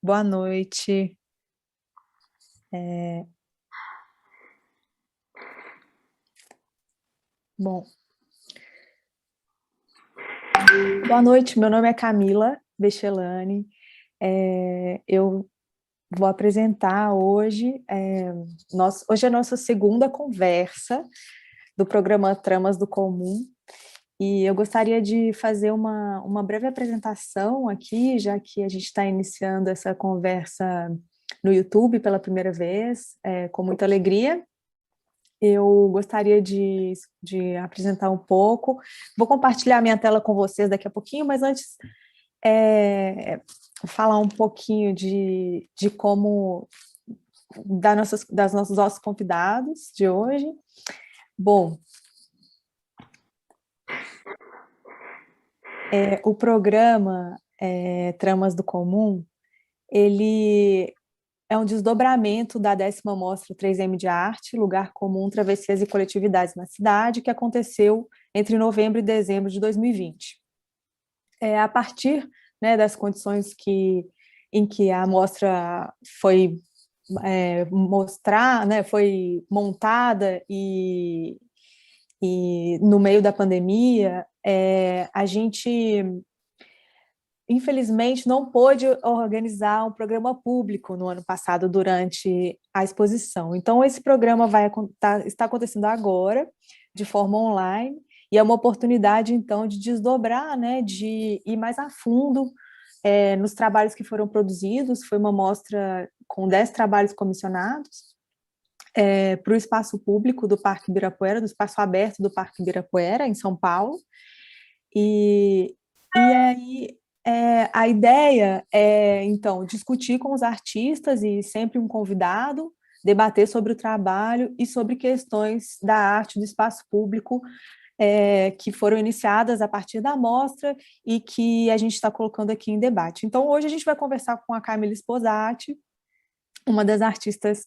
Boa noite. Bom, boa noite. Meu nome é Camila Bechelani. Eu vou apresentar hoje. Hoje é a nossa segunda conversa do programa Tramas do Comum. E eu gostaria de fazer uma breve apresentação aqui, já que a gente está iniciando essa conversa no YouTube pela primeira vez, com muita alegria. Eu gostaria de apresentar um pouco. Vou compartilhar minha tela com vocês daqui a pouquinho, mas antes falar um pouquinho de como das nossos convidados de hoje. Bom, o programa Tramas do Comum, ele é um desdobramento da 10ª Mostra 3M de Arte, Lugar Comum, Travessias e Coletividades na Cidade, que aconteceu entre novembro e dezembro de 2020. A partir, né, das condições em que a mostra foi foi montada e no meio da pandemia, a gente infelizmente, não pôde organizar um programa público no ano passado durante a exposição. Então, esse programa está acontecendo agora, de forma online, e é uma oportunidade, então, de desdobrar, né, de ir mais a fundo nos trabalhos que foram produzidos. Foi uma mostra com 10 trabalhos comissionados para o espaço público do Parque Ibirapuera, do espaço aberto do Parque Ibirapuera, em São Paulo. E aí a ideia é, então, discutir com os artistas e sempre um convidado, debater sobre o trabalho e sobre questões da arte do espaço público que foram iniciadas a partir da mostra e que a gente está colocando aqui em debate. Então, hoje a gente vai conversar com a Camila Sposati, uma das artistas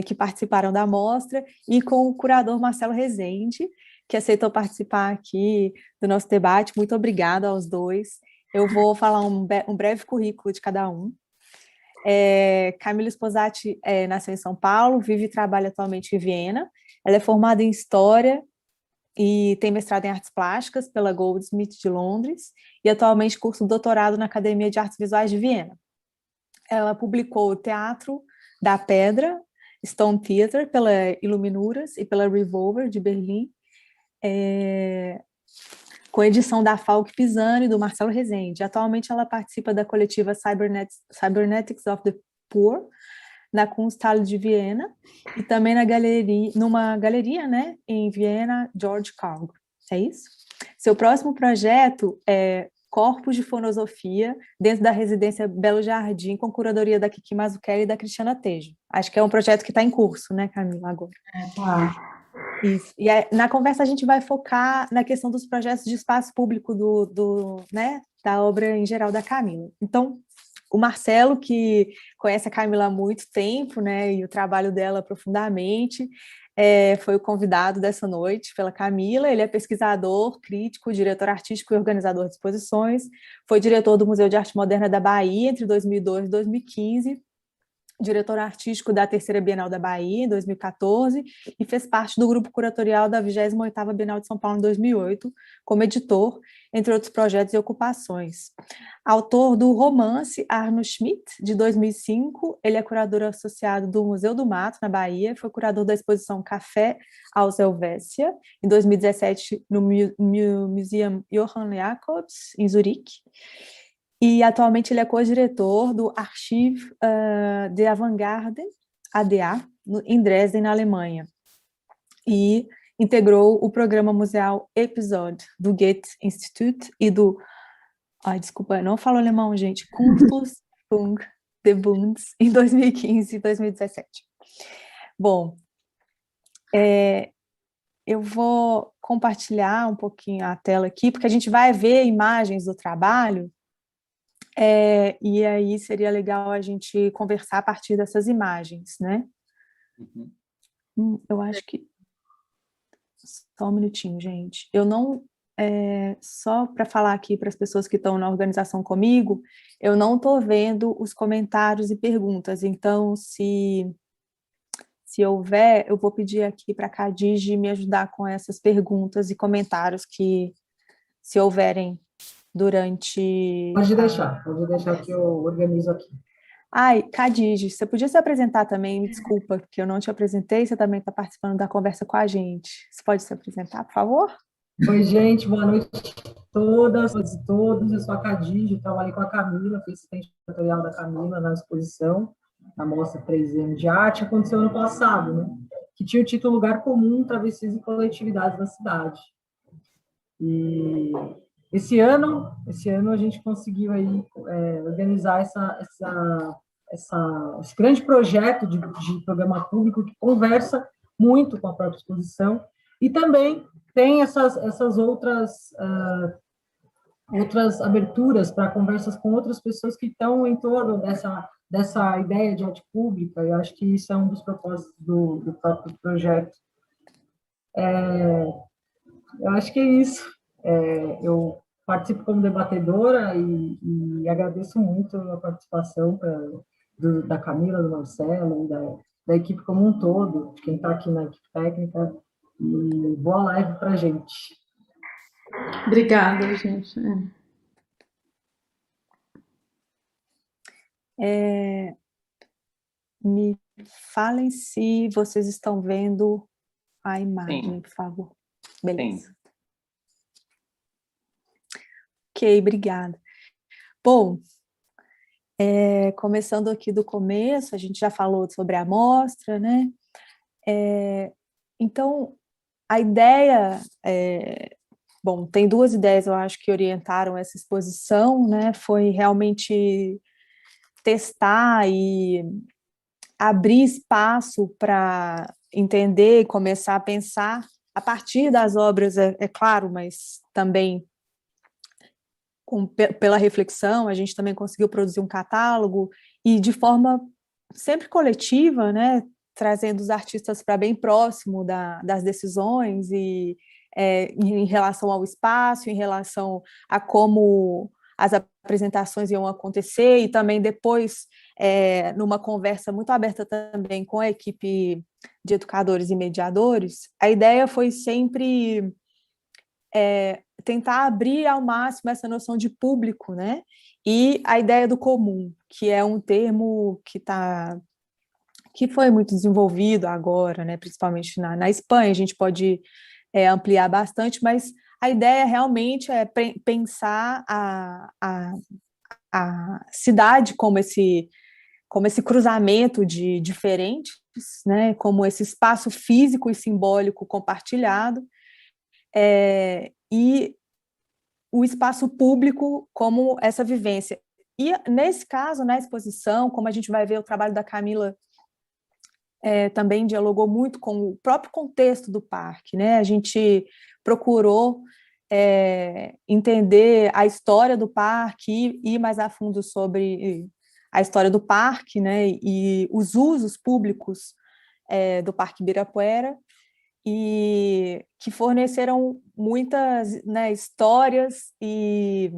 que participaram da mostra, e com o curador Marcelo Rezende, que aceitou participar aqui do nosso debate. Muito obrigada aos dois. Eu vou falar um breve currículo de cada um. Camila Sposati nasceu em São Paulo, vive e trabalha atualmente em Viena. Ela é formada em História e tem mestrado em Artes Plásticas pela Goldsmith de Londres e atualmente cursa doutorado na Academia de Artes Visuais de Viena. Ela publicou o Teatro da Pedra, Stone Theater, pela Iluminuras e pela Revolver, de Berlim, com edição da Falk Pisani e do Marcelo Rezende. Atualmente ela participa da coletiva Cybernetics of the Poor, na Kunsthalle de Viena, e também numa galeria, né, em Viena, George Karg. É isso? Seu próximo projeto é Corpos de Fonosofia, dentro da residência Belo Jardim, com curadoria da Kiki Mazzucchelli e da Cristiana Tejo. Acho que é um projeto que está em curso, né, Camila, agora? Tá. Isso. E na conversa a gente vai focar na questão dos projetos de espaço público né, da obra em geral da Camila. Então, o Marcelo, que conhece a Camila há muito tempo, né, e o trabalho dela profundamente, foi o convidado dessa noite pela Camila. Ele é pesquisador, crítico, diretor artístico e organizador de exposições. Foi diretor do Museu de Arte Moderna da Bahia entre 2002 e 2015, diretor artístico da Terceira Bienal da Bahia, em 2014, e fez parte do grupo curatorial da 28ª Bienal de São Paulo, em 2008, como editor, entre outros projetos e ocupações. Autor do romance Arno Schmidt, de 2005, ele é curador associado do Museu do Mato, na Bahia, foi curador da exposição Café aus Helvécia, em 2017, no Museum Johann Jacobs, em Zurique. E atualmente ele é co-diretor do Archiv de Avantgarde, ADA, em Dresden, na Alemanha. E integrou o programa museal Episode do Goethe-Institut e do... Ai, desculpa, não falo alemão, gente. Kunstfunk des Bundes, em 2015 e 2017. Bom, eu vou compartilhar um pouquinho a tela aqui, porque a gente vai ver imagens do trabalho. E aí seria legal a gente conversar a partir dessas imagens, né? Eu acho que... Só um minutinho, gente. Eu não só para falar aqui para as pessoas que estão na organização comigo, eu não estou vendo os comentários e perguntas, então se houver, eu vou pedir aqui para a Khadija me ajudar com essas perguntas e comentários que, se houverem durante Pode deixar que eu organizo aqui. Ai, Khadija, você podia se apresentar também, me desculpa, porque eu não te apresentei, você também está participando da conversa com a gente. Você pode se apresentar, por favor? Oi, gente, boa noite a todas e todos. Eu sou a Khadija, trabalhei com a Camila, fui assistente tutorial da Camila na exposição, na Mostra 3M de Arte, aconteceu ano passado, né? Que tinha o título Lugar Comum, Travessis e Coletividades da Cidade. E esse ano a gente conseguiu aí organizar esse grande projeto de programa público que conversa muito com a própria exposição e também tem essas outras aberturas para conversas com outras pessoas que estão em torno dessa ideia de arte pública. Eu acho que isso é um dos propósitos do próprio projeto. Eu acho que é isso. Eu participo como debatedora e agradeço muito a participação da Camila, do Marcelo, da equipe como um todo, de quem está aqui na equipe técnica. E boa live para a gente. Obrigada, gente. Me falem se vocês estão vendo a imagem, Sim. por favor. Beleza. Sim. Ok, obrigada. Bom, começando aqui do começo, a gente já falou sobre a mostra, né? Então, a ideia, bom, tem duas ideias, eu acho, que orientaram essa exposição, né? Foi realmente testar e abrir espaço para entender e começar a pensar a partir das obras, é claro, mas também pela reflexão, a gente também conseguiu produzir um catálogo e de forma sempre coletiva, né, trazendo os artistas para bem próximo das decisões e em relação ao espaço, em relação a como as apresentações iam acontecer e também depois numa conversa muito aberta também com a equipe de educadores e mediadores, a ideia foi sempre tentar abrir ao máximo essa noção de público, né? E a ideia do comum, que é um termo que foi muito desenvolvido agora, né? Principalmente na Espanha, a gente pode ampliar bastante, mas a ideia realmente é pensar a cidade como esse cruzamento de diferentes, né? Como esse espaço físico e simbólico compartilhado, e o espaço público como essa vivência. E, nesse caso, na exposição, como a gente vai ver, o trabalho da Camila também dialogou muito com o próprio contexto do parque, né? A gente procurou entender a história do parque e ir mais a fundo sobre a história do parque, né? E os usos públicos do Parque Ibirapuera, e que forneceram muitas, né, histórias e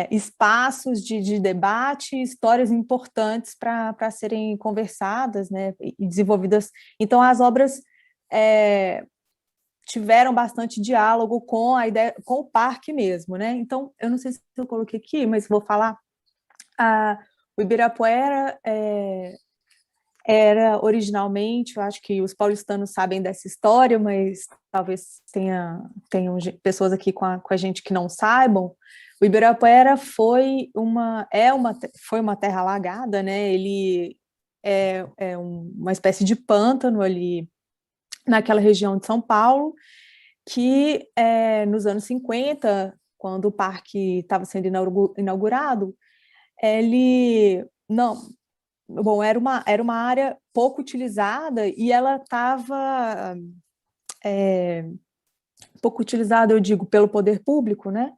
espaços de debate, histórias importantes para serem conversadas, né, e desenvolvidas. Então, as obras tiveram bastante diálogo com a ideia, com o parque mesmo, né? Então, eu não sei se eu coloquei aqui, mas vou falar. O Ibirapuera era originalmente, eu acho que os paulistanos sabem dessa história, mas talvez tenham pessoas aqui com a gente que não saibam. O Ibirapuera foi uma terra alagada, né? Ele é uma espécie de pântano ali naquela região de São Paulo, que nos anos 50, quando o parque estava sendo inaugurado, ele não. Bom, era uma área pouco utilizada e ela estava pouco utilizada, eu digo, pelo poder público, né?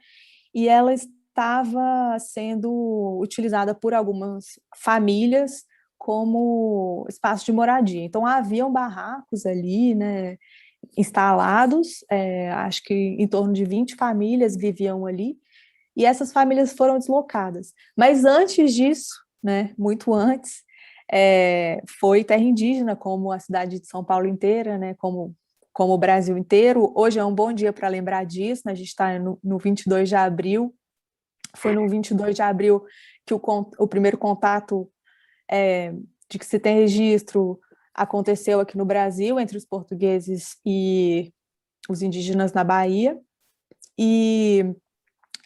E ela estava sendo utilizada por algumas famílias como espaço de moradia. Então, haviam barracos ali, né? instalados, acho que em torno de 20 famílias viviam ali, e essas famílias foram deslocadas. Mas antes disso, né, muito antes, foi terra indígena, como a cidade de São Paulo inteira, né, como o Brasil inteiro. Hoje é um bom dia para lembrar disso, né? A gente está no 22 de abril, foi no 22 de abril que o primeiro contato de que se tem registro aconteceu aqui no Brasil, entre os portugueses e os indígenas na Bahia, e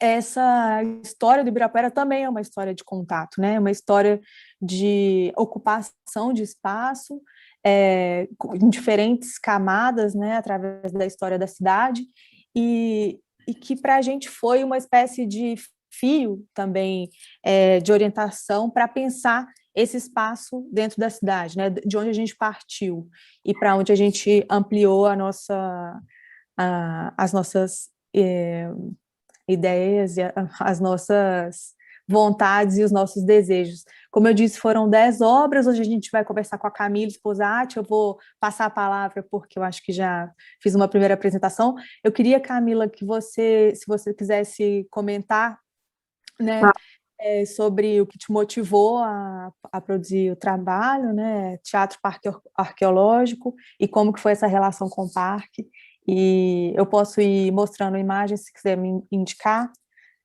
essa história do Ibirapuera também é uma história de contato, né? Uma história de ocupação de espaço, em diferentes camadas, né? Através da história da cidade, e que para a gente foi uma espécie de fio também de orientação para pensar esse espaço dentro da cidade, né? De onde a gente partiu e para onde a gente ampliou as nossas ideias e as nossas vontades e os nossos desejos. Como eu disse, foram 10 obras. Hoje a gente vai conversar com a Camila Sposati. Eu vou passar a palavra porque eu acho que já fiz uma primeira apresentação. Eu queria, Camila, que você, se você quisesse comentar, né, sobre o que te motivou a produzir o trabalho, né, Teatro Parque Arqueológico, e como que foi essa relação com o parque. E eu posso ir mostrando imagens, se quiser me indicar.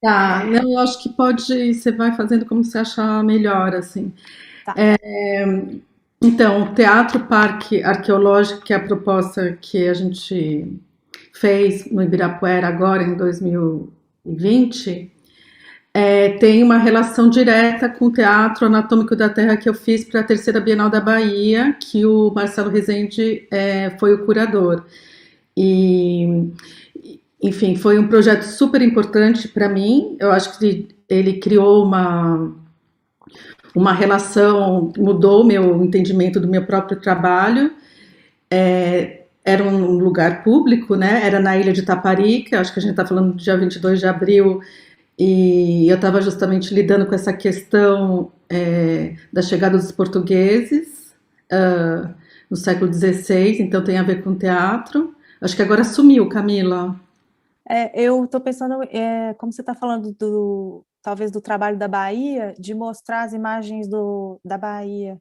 Tá, não, eu acho que pode, você vai fazendo como você achar melhor, assim. Tá. Então, o Teatro Parque Arqueológico, que é a proposta que a gente fez no Ibirapuera agora, em 2020, tem uma relação direta com o Teatro Anatômico da Terra que eu fiz para a terceira Bienal da Bahia, que o Marcelo Rezende foi o curador. E, enfim, foi um projeto super importante para mim. Eu acho que ele criou uma relação, mudou o meu entendimento do meu próprio trabalho. Era um lugar público, né? Era na ilha de Taparica, acho que a gente está falando do dia 22 de abril, e eu estava justamente lidando com essa questão da chegada dos portugueses no século XVI, então tem a ver com teatro. Acho que agora sumiu, Camila. Eu estou pensando, como você está falando talvez do trabalho da Bahia, de mostrar as imagens da Bahia.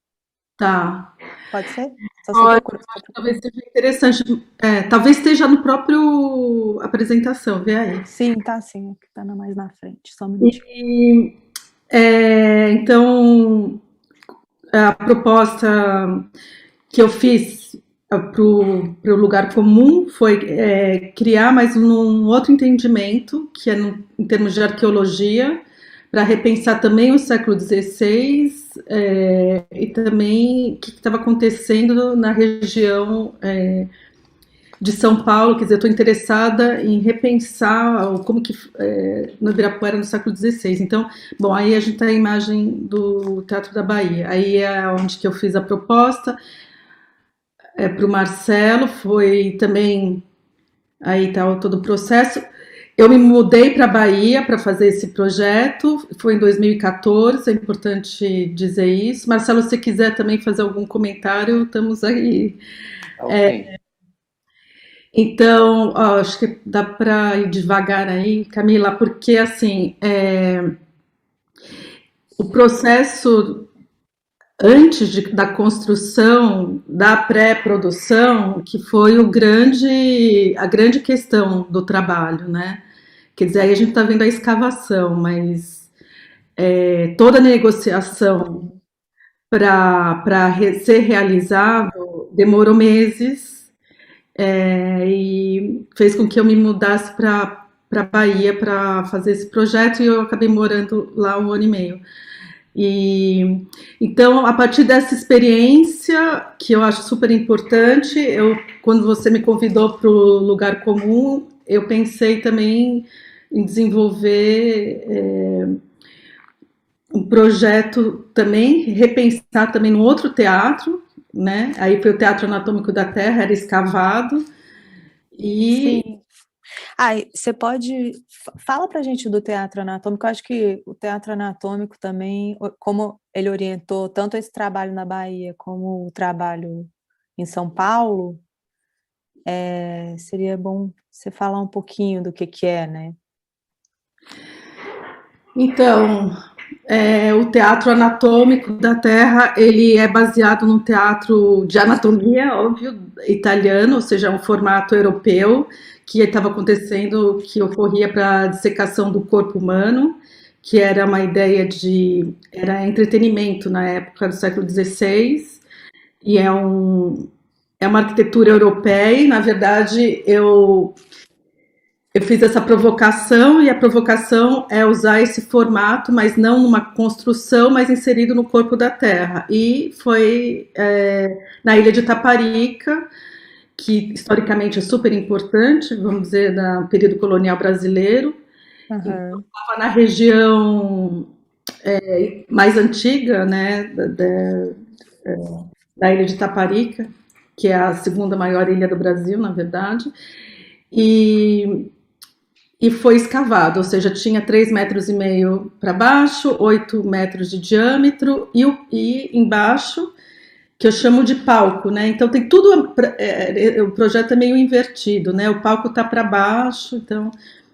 Tá. Pode ser? Só se Olha, procura. talvez seja interessante. Talvez esteja no próprio apresentação, vê aí. Sim, tá sim, que tá mais na frente, só um minutinho. Então, a proposta que eu fiz para o lugar comum foi criar mais um outro entendimento, que é em termos de arqueologia, para repensar também o século XVI e também o que estava acontecendo na região de São Paulo. Quer dizer, eu estou interessada em repensar como que no Ibirapuera no século XVI. Então, bom, aí a gente tem a imagem do Teatro da Bahia. Aí é onde que eu fiz a proposta para o Marcelo, foi também, aí está todo o processo. Eu me mudei para a Bahia para fazer esse projeto, foi em 2014, é importante dizer isso. Marcelo, se quiser também fazer algum comentário, estamos aí. Ok. Então, acho que dá para ir devagar aí, Camila, porque assim, o processo antes da construção, da pré-produção, que foi a grande questão do trabalho, né? Quer dizer, aí a gente está vendo a escavação, mas toda a negociação para ser realizado demorou meses e fez com que eu me mudasse para a Bahia para fazer esse projeto e eu acabei morando lá 1 ano e meio. E então, a partir dessa experiência, que eu acho super importante, quando você me convidou para o lugar comum, eu pensei também em desenvolver um projeto também, repensar também no outro teatro, né? Aí foi o Teatro Anatômico da Terra, era escavado. E Sim. Você pode... Fala pra gente do Teatro Anatômico. Eu acho que o Teatro Anatômico também, como ele orientou tanto esse trabalho na Bahia como o trabalho em São Paulo, seria bom você falar um pouquinho do que é, né? Então, o teatro anatômico da Terra, ele é baseado num teatro de anatomia, óbvio, italiano, ou seja, um formato europeu, que estava acontecendo, que ocorria para a dissecação do corpo humano, que era uma ideia era entretenimento na época do século XVI, e é uma arquitetura europeia, e na verdade eu fiz essa provocação, e a provocação é usar esse formato, mas não numa construção, mas inserido no corpo da Terra. E foi na ilha de Taparica, que historicamente é super importante, vamos dizer, no período colonial brasileiro. Uhum. Estava na região mais antiga, né, da ilha de Taparica, que é a segunda maior ilha do Brasil, na verdade. E foi escavado, ou seja, tinha 3,5 metros para baixo, 8 metros de diâmetro, e embaixo, que eu chamo de palco, né? Então tem tudo, o projeto é meio invertido, né? O palco está para baixo, então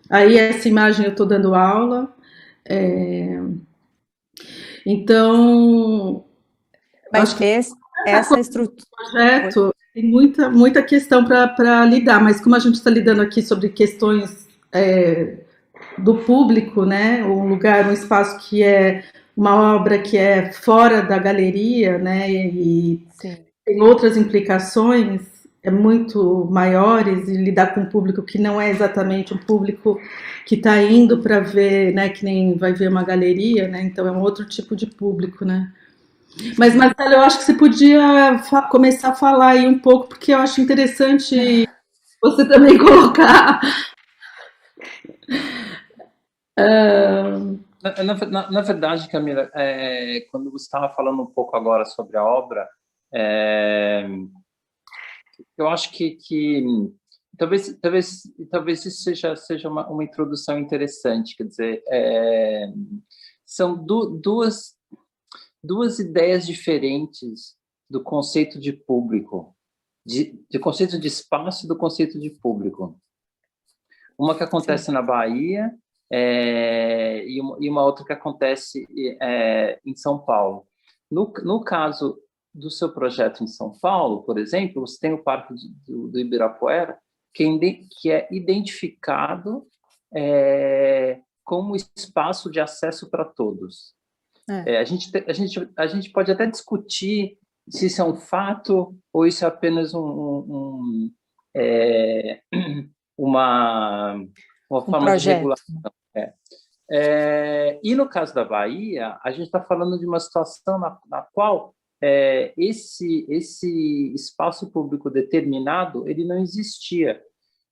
aí essa imagem eu estou dando aula. Então, Mas acho que essa estrutura... o projeto tem muita questão para lidar, mas como a gente está lidando aqui sobre questões do público, né? Um espaço que é uma obra que é fora da galeria, né? E Sim. tem outras implicações muito maiores, e lidar com um público que não é exatamente um público que está indo para ver, né? Que nem vai ver uma galeria, né? Então é um outro tipo de público, né? Mas, Marcelo, eu acho que você podia começar a falar aí um pouco, porque eu acho interessante você também colocar. Na verdade, Camila, quando você estava falando um pouco agora sobre a obra, eu acho que talvez isso seja uma introdução interessante. Quer dizer, são duas ideias diferentes do conceito de público, de conceito de espaço e do conceito de público. Uma que acontece na Bahia e uma outra que acontece em São Paulo. No caso do seu projeto em São Paulo, por exemplo, você tem o Parque do Ibirapuera, que é identificado como espaço de acesso para todos. A gente pode até discutir se isso é um fato ou isso é apenas uma forma de regulação. E no caso da Bahia, a gente está falando de uma situação na qual esse espaço público determinado ele não existia.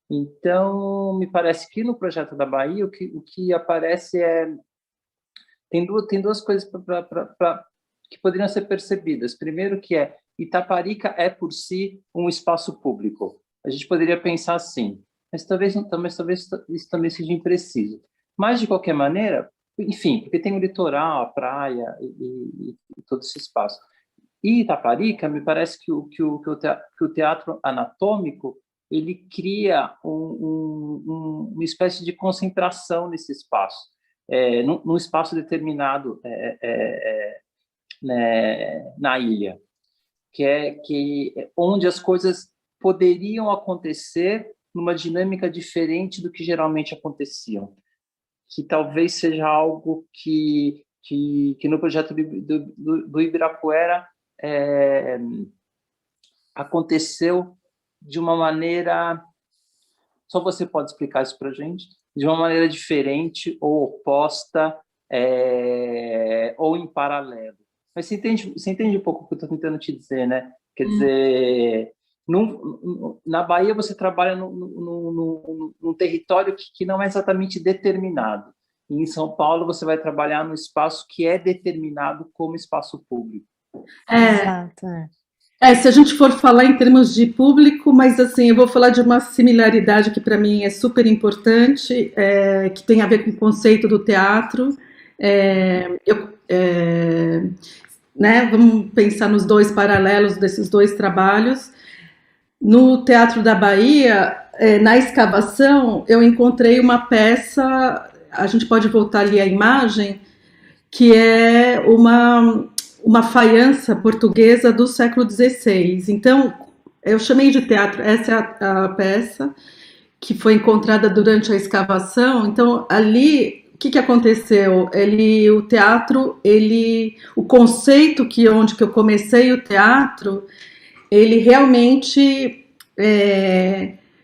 Então, me parece que no projeto da Bahia o que aparece tem duas coisas que poderiam ser percebidas. Primeiro, que Itaparica é por si um espaço público. A gente poderia pensar assim, mas talvez isso também seja impreciso. Mas, de qualquer maneira, enfim, porque tem o litoral, a praia e todo esse espaço. E Itaparica, me parece que o teatro anatômico ele cria uma espécie de concentração nesse espaço, num espaço determinado na ilha, onde as coisas poderiam acontecer numa dinâmica diferente do que geralmente aconteciam, que talvez seja algo que no projeto do Ibirapuera aconteceu de uma maneira, só você pode explicar isso para a gente, de uma maneira diferente ou oposta ou em paralelo. Mas você entende um pouco o que eu estou tentando te dizer, né? Quer dizer, na Bahia você trabalha num território que não é exatamente determinado. E em São Paulo você vai trabalhar num espaço que é determinado como espaço público. Exato. Se a gente for falar em termos de público, mas assim, eu vou falar de uma similaridade que para mim é super importante, que tem a ver com o conceito do teatro. Né, vamos pensar nos dois paralelos desses dois trabalhos. no Teatro da Bahia, na escavação, eu encontrei uma peça, a gente pode voltar ali a imagem, que é uma faiança portuguesa do século XVI. Então, eu chamei de teatro, essa é a peça que foi encontrada durante a escavação. Então, ali, o que aconteceu? O teatro, o conceito onde que eu comecei o teatro, ele realmente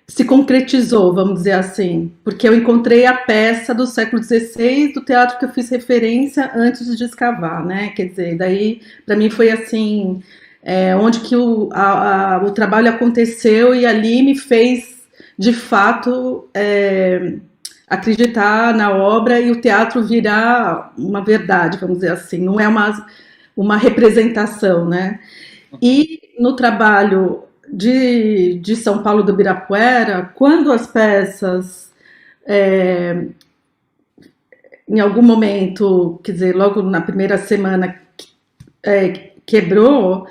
se concretizou, vamos dizer assim, porque eu encontrei a peça do século XVI do teatro que eu fiz referência antes de escavar, né? Quer dizer, daí para mim foi assim, onde que o trabalho aconteceu e ali me fez de fato acreditar na obra e o teatro virar uma verdade, vamos dizer assim, não é uma representação, né? E no trabalho de São Paulo do Ibirapuera, quando as peças, em algum momento, quer dizer, logo na primeira semana, quebrou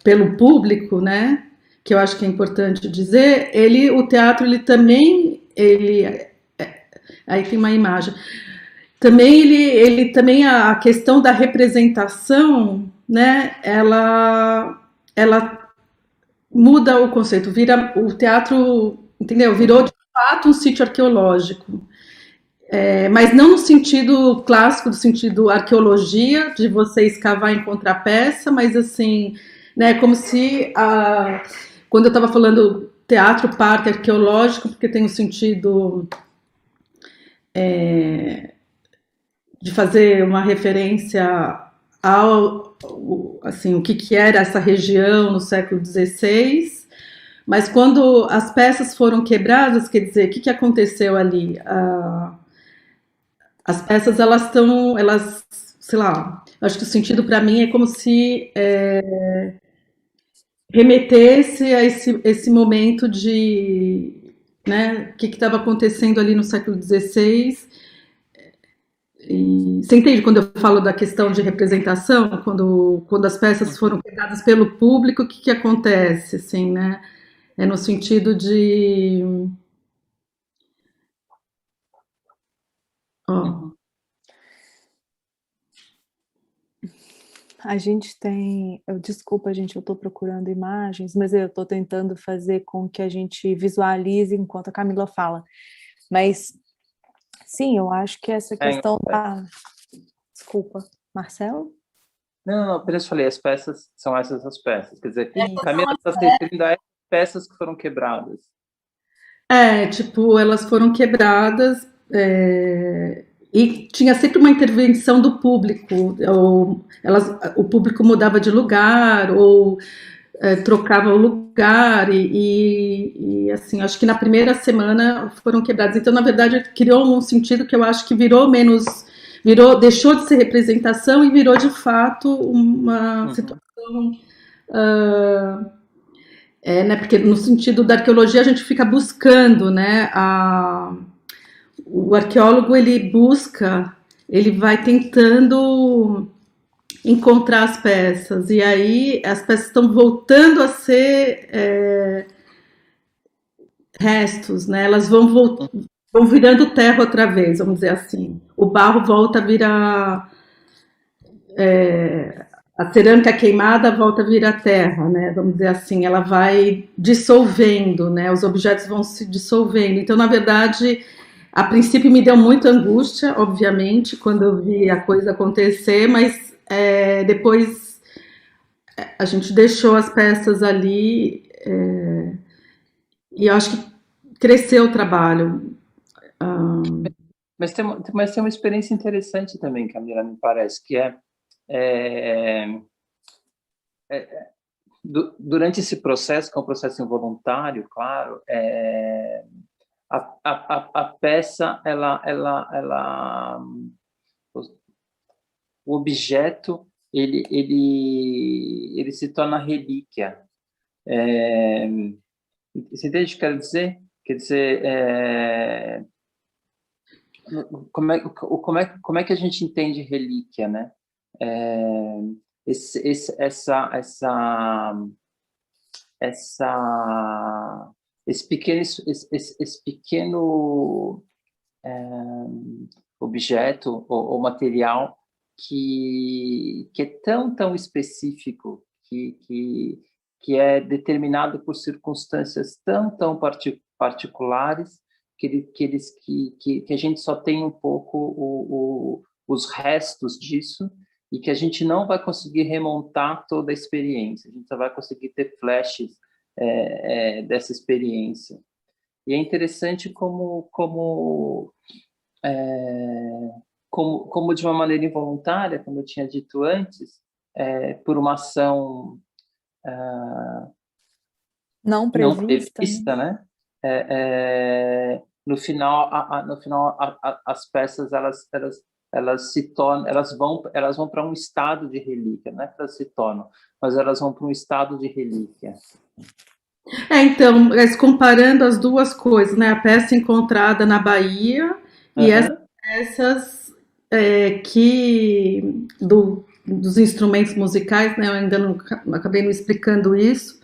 pelo público, né? Que eu acho que é importante dizer, o teatro, ele também, aí tem uma imagem, também ele também a questão da representação, né? Ela muda o conceito, vira o teatro, entendeu? Virou de fato um sítio arqueológico, mas não no sentido clássico, do sentido arqueologia, de você escavar e encontrar peça, mas assim, né? Como se quando eu estava falando teatro parque arqueológico, porque tem o sentido de fazer uma referência ao assim, o que era essa região no século XVI, mas quando as peças foram quebradas, quer dizer, o que aconteceu ali? As peças, elas, sei lá, acho que o sentido para mim é como se remetesse a esse momento né, o que estava acontecendo ali no século XVI. E você entende quando eu falo da questão de representação, quando as peças foram pegadas pelo público, o que acontece, assim, né? É no sentido de... Oh. A gente tem... Desculpa, gente, eu estou procurando imagens, mas eu estou tentando fazer com que a gente visualize enquanto a Camila fala. Mas, sim, eu acho que essa questão da... Desculpa, Marcelo? Não, apenas falei, as peças são essas as peças. Quer dizer, Camila está se referindo a peças que foram quebradas. Tipo, elas foram quebradas e tinha sempre uma intervenção do público, ou o público mudava de lugar, ou trocava o lugar, e assim, acho que na primeira semana foram quebradas. Então, na verdade, criou um sentido que eu acho que deixou de ser representação e virou de fato uma situação, né, porque no sentido da arqueologia a gente fica buscando, né, o arqueólogo ele vai tentando encontrar as peças, e aí as peças estão voltando a ser restos, né? Elas vão virando terra outra vez, vamos dizer assim. O barro volta a virar... a cerâmica queimada volta a virar terra, né? Vamos dizer assim, ela vai dissolvendo, né? Os objetos vão se dissolvendo. Então, na verdade, a princípio me deu muita angústia, obviamente, quando eu vi a coisa acontecer, mas depois a gente deixou as peças ali e eu acho que cresceu o trabalho. Mas tem uma experiência interessante também, Camila, me parece, que durante esse processo, que é um processo involuntário, claro, a peça, o objeto, ele se torna relíquia. Você entende o que eu quero dizer? Quer dizer, como é que a gente entende relíquia, né? esse pequeno objeto ou material que é tão específico, que é determinado por circunstâncias tão particulares, que a gente só tem um pouco os restos disso, e que a gente não vai conseguir remontar toda a experiência, a gente só vai conseguir ter flashes dessa experiência. E é interessante como de uma maneira involuntária, como eu tinha dito antes, por uma ação Não não prevista, prevista, né? No final, as peças elas se tornam, elas vão para um estado de relíquia, não é que elas se tornam, mas elas vão para um estado de relíquia. Então, mas comparando as duas coisas, né? A peça encontrada na Bahia e essas peças dos instrumentos musicais, né? Eu ainda não acabei não explicando isso.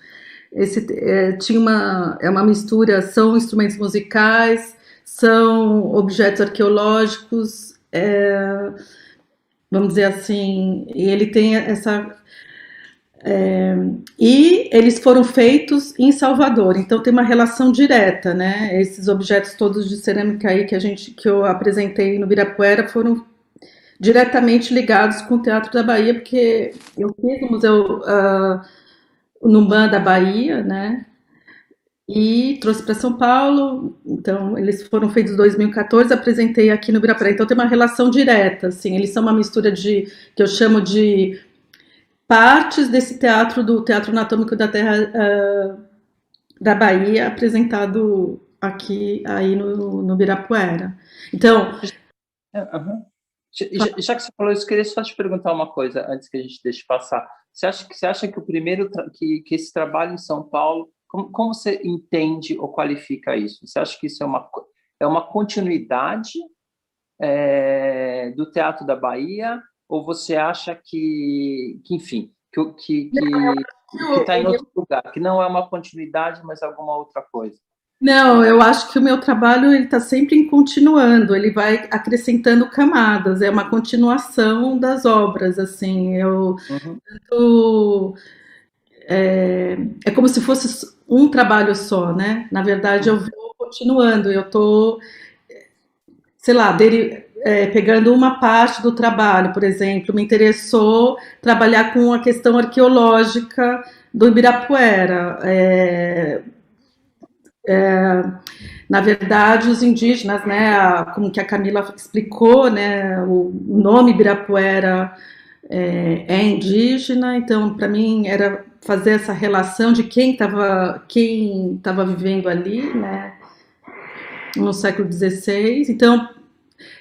É uma mistura, são instrumentos musicais, são objetos arqueológicos, vamos dizer assim, e ele tem essa. E eles foram feitos em Salvador, então tem uma relação direta, né? Esses objetos todos de cerâmica aí que eu apresentei no Ibirapuera foram diretamente ligados com o Teatro da Bahia, porque eu fiz no Museu Numã da Bahia, né? E trouxe para São Paulo, então eles foram feitos em 2014, apresentei aqui no Ibirapuera, então tem uma relação direta, assim, eles são uma mistura que eu chamo de partes desse teatro, do Teatro Anatômico da Terra da Bahia, apresentado aqui aí no Ibirapuera. Então... Já que você falou isso, eu queria só te perguntar uma coisa, antes que a gente deixe passar. Você acha que o primeiro, que esse trabalho em São Paulo, como você entende ou qualifica isso? Você acha que isso é uma continuidade do Teatro da Bahia, ou você acha que enfim, que está em outro lugar, que não é uma continuidade, mas alguma outra coisa? Não, eu acho que o meu trabalho está sempre continuando, ele vai acrescentando camadas, é uma continuação das obras, assim, é como se fosse um trabalho só, né? Na verdade, eu vou continuando, eu estou, sei lá, pegando uma parte do trabalho, por exemplo, me interessou trabalhar com a questão arqueológica do Ibirapuera. Na verdade, os indígenas, né, como que a Camila explicou, né, o nome Ibirapuera é indígena, então para mim era fazer essa relação de quem estava vivendo ali, né, no século XVI. Então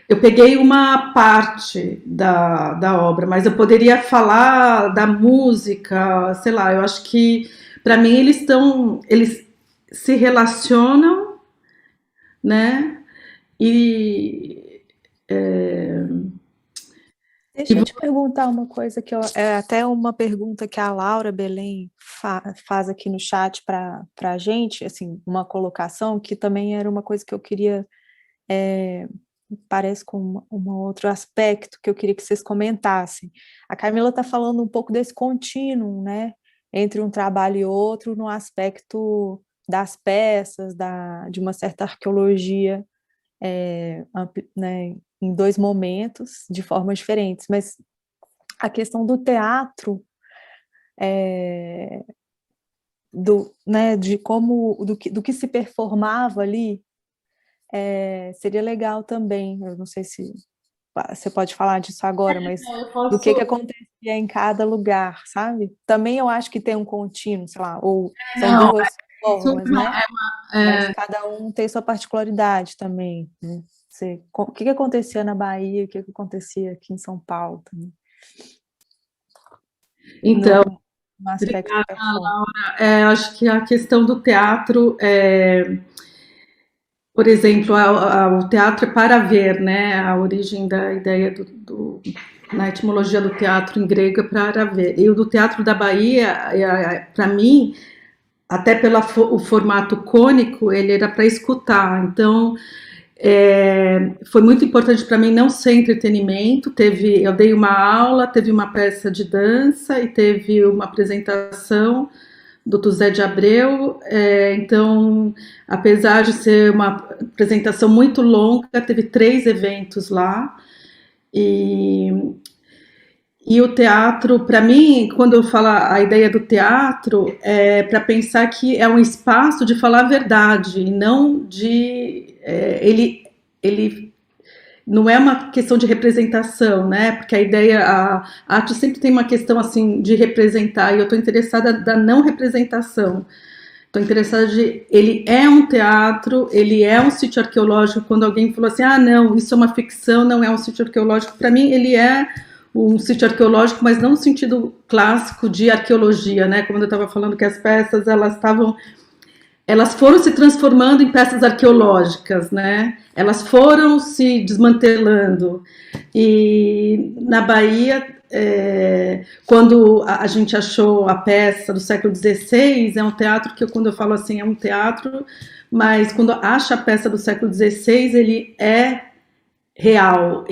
eu peguei uma parte da obra, mas eu poderia falar da música, sei lá, eu acho que para mim eles se relacionam, né? Deixa eu te perguntar uma coisa que é até uma pergunta que a Laura Belém faz aqui no chat para a gente, assim, uma colocação que também era uma coisa que eu queria, parece com um outro aspecto que eu queria que vocês comentassem. A Camila está falando um pouco desse contínuo, né, entre um trabalho e outro, no aspecto das peças, de uma certa arqueologia, né, em dois momentos, de formas diferentes, mas a questão do teatro, né, do que se performava ali, seria legal também. Eu não sei se você pode falar disso agora, mas do que acontecia em cada lugar, sabe? Também eu acho que tem um contínuo, sei lá, ou são duas formas, né? Mas cada um tem sua particularidade também, né? O que acontecia na Bahia, o que acontecia aqui em São Paulo também. Então, no aspecto Laura, acho que a questão do teatro por exemplo, o teatro é para ver, né? A origem da ideia na etimologia do teatro em grego é para ver. E o do Teatro da Bahia, para mim, até pelo o formato cônico, ele era para escutar. Então, foi muito importante para mim não ser entretenimento. Eu dei uma aula, teve uma peça de dança e teve uma apresentação do Zé de Abreu. Então, apesar de ser uma apresentação muito longa, teve 3 eventos lá. E o teatro, para mim, quando eu falo a ideia do teatro, é para pensar que é um espaço de falar a verdade, e não de... ele não é uma questão de representação, né? Porque a ideia, a arte sempre tem uma questão assim de representar, e eu estou interessada da não representação. Estou interessada ele é um teatro, ele é um sítio arqueológico. Quando alguém falou assim, não, isso é uma ficção, não é um sítio arqueológico, para mim ele é um sítio arqueológico, mas não no sentido clássico de arqueologia, né? Como eu estava falando que as peças, elas foram se transformando em peças arqueológicas, né? Elas foram se desmantelando. E na Bahia, quando a gente achou a peça do século XVI, é um teatro que, quando eu falo assim, é um teatro, mas quando acha a peça do século XVI, ele é real,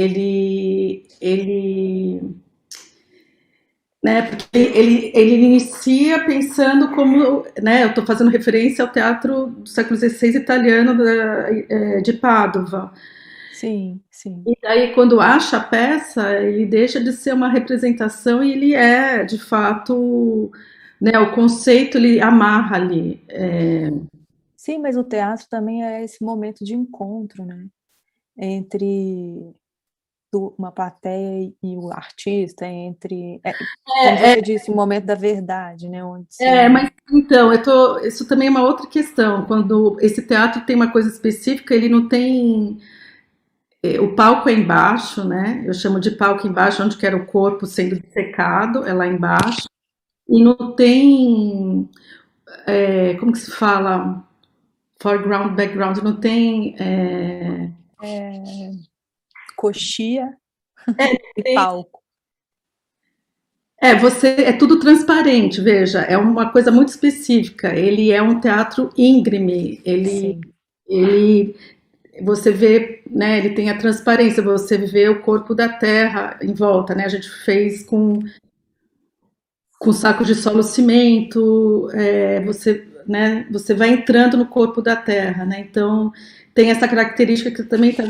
né, porque ele inicia pensando como, né, eu estou fazendo referência ao teatro do século XVI italiano de Pádua. Sim, sim. E daí, quando acha a peça, ele deixa de ser uma representação e ele é, de fato, né, o conceito ele amarra ali. Sim, mas o teatro também é esse momento de encontro, né? Entre uma plateia e o artista, como você disse, o momento da verdade, né? Onde mas então, isso também é uma outra questão. Quando esse teatro tem uma coisa específica, ele não tem... O palco é embaixo, né? Eu chamo de palco embaixo, onde quer o corpo sendo dissecado, é lá embaixo. E não tem... como que se fala? Foreground, background, não tem... coxia e palco. É tudo transparente, veja, é uma coisa muito específica. Ele é um teatro íngreme, você vê, né, ele tem a transparência, você vê o corpo da terra em volta, né? A gente fez com sacos de solo cimento, você vai entrando no corpo da terra, né? Então, tem essa característica que eu também estou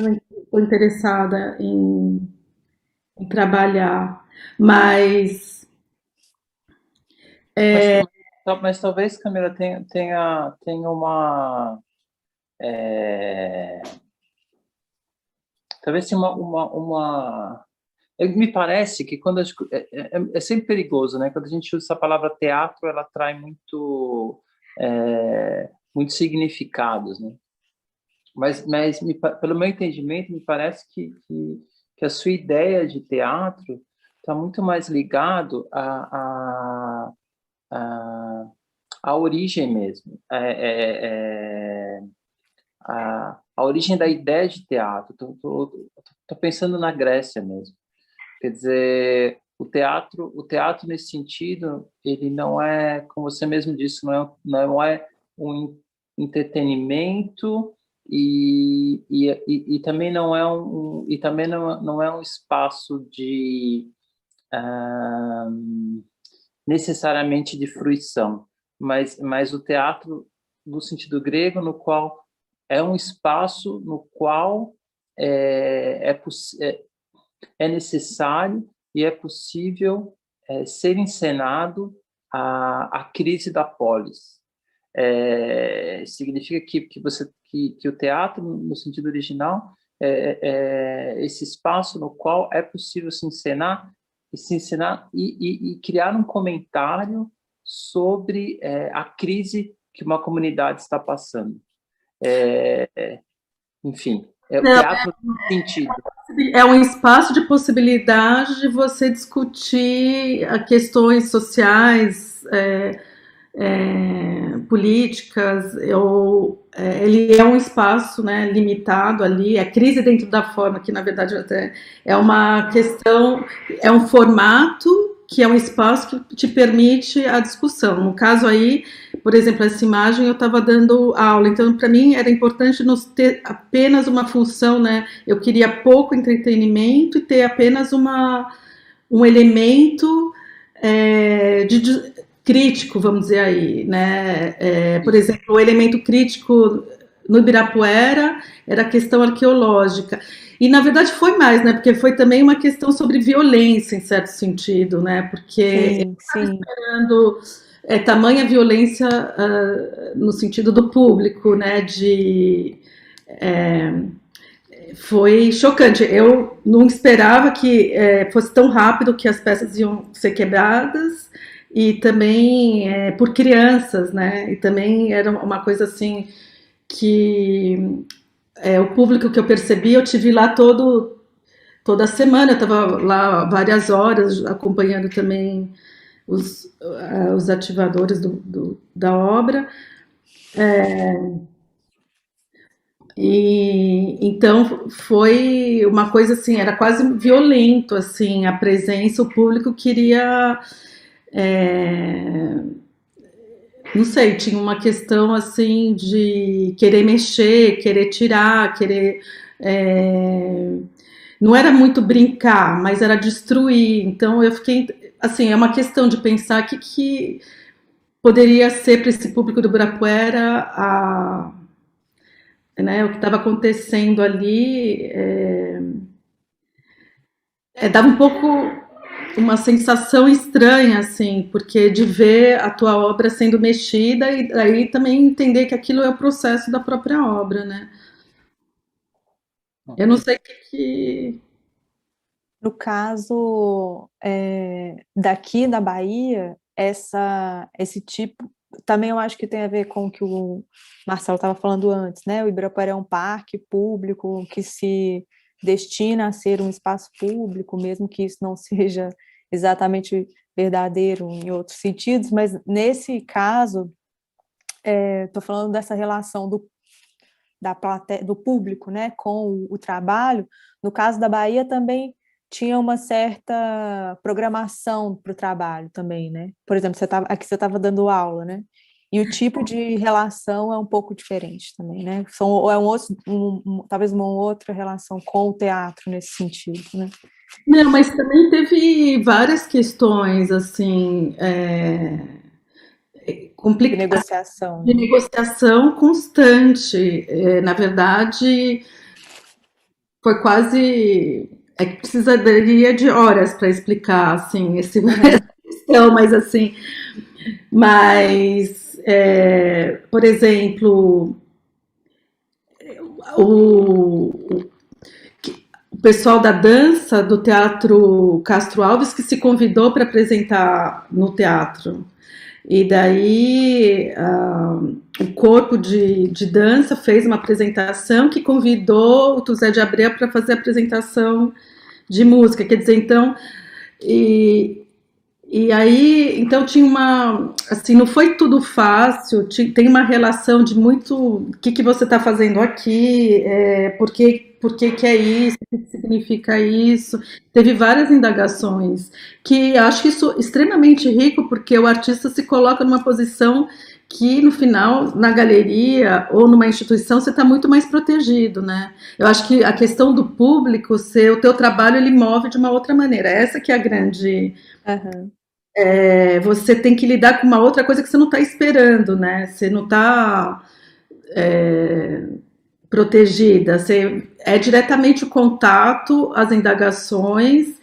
interessada em trabalhar, mas talvez, Camila, tenha uma... talvez tenha uma... Me parece que quando é sempre perigoso, né? Quando a gente usa essa palavra teatro, ela traz muitos significados, né? Mas pelo meu entendimento, me parece que a sua ideia de teatro está muito mais ligado à origem mesmo, a origem da ideia de teatro. Estou pensando na Grécia mesmo. Quer dizer, o teatro nesse sentido, ele não é, como você mesmo disse, não é um entretenimento e também não é um espaço de necessariamente de fruição, mas o teatro no sentido grego, no qual é um espaço no qual é necessário e é possível ser encenado a crise da polis. Significa que o teatro, no sentido original, esse espaço no qual é possível se encenar e criar um comentário sobre a crise que uma comunidade está passando. Enfim, o teatro tem sentido. É um espaço de possibilidade de você discutir questões sociais, políticas, ele é um espaço, né, limitado ali, a crise dentro da forma, que na verdade até é uma questão, é um formato que é um espaço que te permite a discussão. No caso aí, por exemplo, essa imagem eu estava dando aula, então para mim era importante não ter apenas uma função, né? Eu queria pouco entretenimento e ter apenas um elemento crítico, vamos dizer aí, né? Por exemplo, o elemento crítico no Ibirapuera era a questão arqueológica. E, na verdade, foi mais, né? Porque foi também uma questão sobre violência, em certo sentido, né? Porque eu estava esperando tamanha violência no sentido do público, né? Foi chocante. Eu não esperava que fosse tão rápido que as peças iam ser quebradas, e também por crianças, né? E também era uma coisa assim que o público que eu percebi, eu tive lá toda semana, eu estava lá várias horas acompanhando também os ativadores da obra. E então foi uma coisa assim, era quase violento assim, a presença, o público queria, não sei, tinha uma questão assim de querer mexer, querer tirar, querer, não era muito brincar, mas era destruir. Então eu fiquei assim, é uma questão de pensar que poderia ser para esse público do Ibirapuera né, o que estava acontecendo ali, dava um pouco uma sensação estranha, assim, porque de ver a tua obra sendo mexida e aí também entender que aquilo é o processo da própria obra, né? Eu não sei o que... No caso daqui da Bahia, esse tipo, também eu acho que tem a ver com o que o Marcelo estava falando antes, né? O Ibirapuera é um parque público que se destina a ser um espaço público, mesmo que isso não seja exatamente verdadeiro em outros sentidos, mas nesse caso, estou falando dessa relação do público, né, com o trabalho. No caso da Bahia também tinha uma certa programação para o trabalho também, né? Por exemplo, aqui você estava dando aula, né? E o tipo de relação é um pouco diferente também, né? Talvez uma outra relação com o teatro nesse sentido, né? Não, mas também teve várias questões, assim, complicadas. De negociação constante. Na verdade, foi quase... precisaria de horas para explicar, assim, essa questão, mas assim... Mas, por exemplo, o pessoal da dança do Teatro Castro Alves que se convidou para apresentar no teatro. E daí o corpo de dança fez uma apresentação que convidou o José de Abreu para fazer a apresentação de música. Quer dizer, então... E aí, então tinha assim, não foi tudo fácil, tem uma relação de muito, o que você está fazendo aqui, por que é isso, o que significa isso, teve várias indagações, que acho isso extremamente rico, porque o artista se coloca numa posição que no final, na galeria ou numa instituição, você está muito mais protegido, né? Eu acho que a questão do público, o teu trabalho, ele move de uma outra maneira, essa que é a grande... Uhum. Você tem que lidar com uma outra coisa que você não está esperando, né? Você não está protegida. É diretamente o contato, as indagações,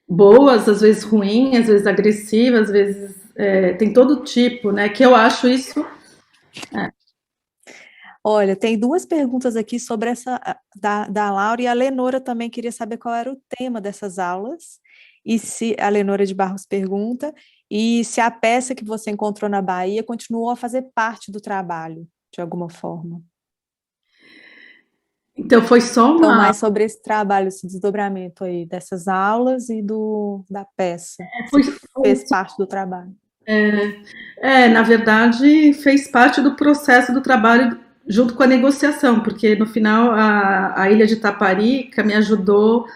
boas, às vezes ruins, às vezes agressivas, às vezes tem todo tipo, né? Que eu acho isso... Olha, tem duas perguntas aqui sobre essa da Laura, e a Lenora também queria saber qual era o tema dessas aulas. E se a Lenora de Barros pergunta, e se a peça que você encontrou na Bahia continuou a fazer parte do trabalho, de alguma forma. Então foi só uma... Então, mais sobre esse trabalho, esse desdobramento aí, dessas aulas e da peça. Fez parte do trabalho. Na verdade, fez parte do processo do trabalho junto com a negociação, porque no final a Ilha de Taparica me ajudou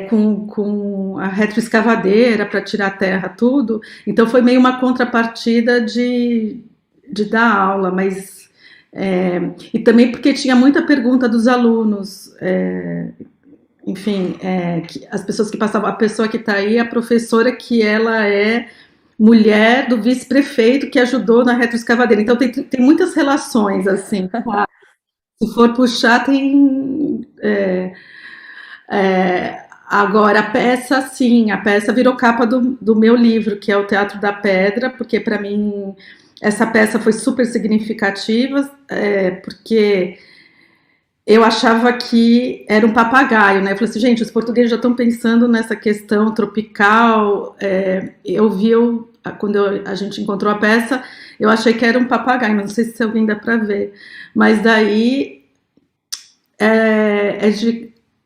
com a retroescavadeira para tirar a terra, tudo. Então foi meio uma contrapartida de dar aula, mas e também porque tinha muita pergunta dos alunos, enfim, as pessoas que passavam, a pessoa que está aí, a professora que ela é mulher do vice-prefeito que ajudou na retroescavadeira. Então tem muitas relações assim. Se for puxar, tem agora, a peça, sim, a peça virou capa do meu livro, que é o Teatro da Pedra, porque para mim essa peça foi super significativa, porque eu achava que era um papagaio, né? Eu falei assim, gente, os portugueses já estão pensando nessa questão tropical. Quando a gente encontrou a peça, eu achei que era um papagaio, não sei se alguém dá para ver, mas daí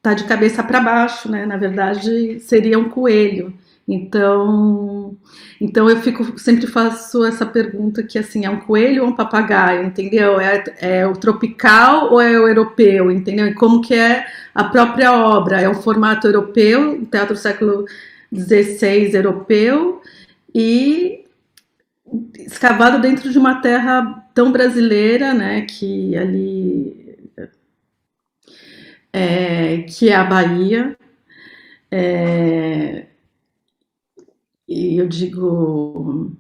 tá de cabeça para baixo, né? Na verdade, seria um coelho. Então eu sempre faço essa pergunta que assim, é um coelho ou um papagaio, entendeu? É o tropical ou é o europeu, entendeu? E como que é a própria obra? É um formato europeu, o teatro do século XVI europeu, e escavado dentro de uma terra tão brasileira, né? Que ali que é a Bahia. E eu digo,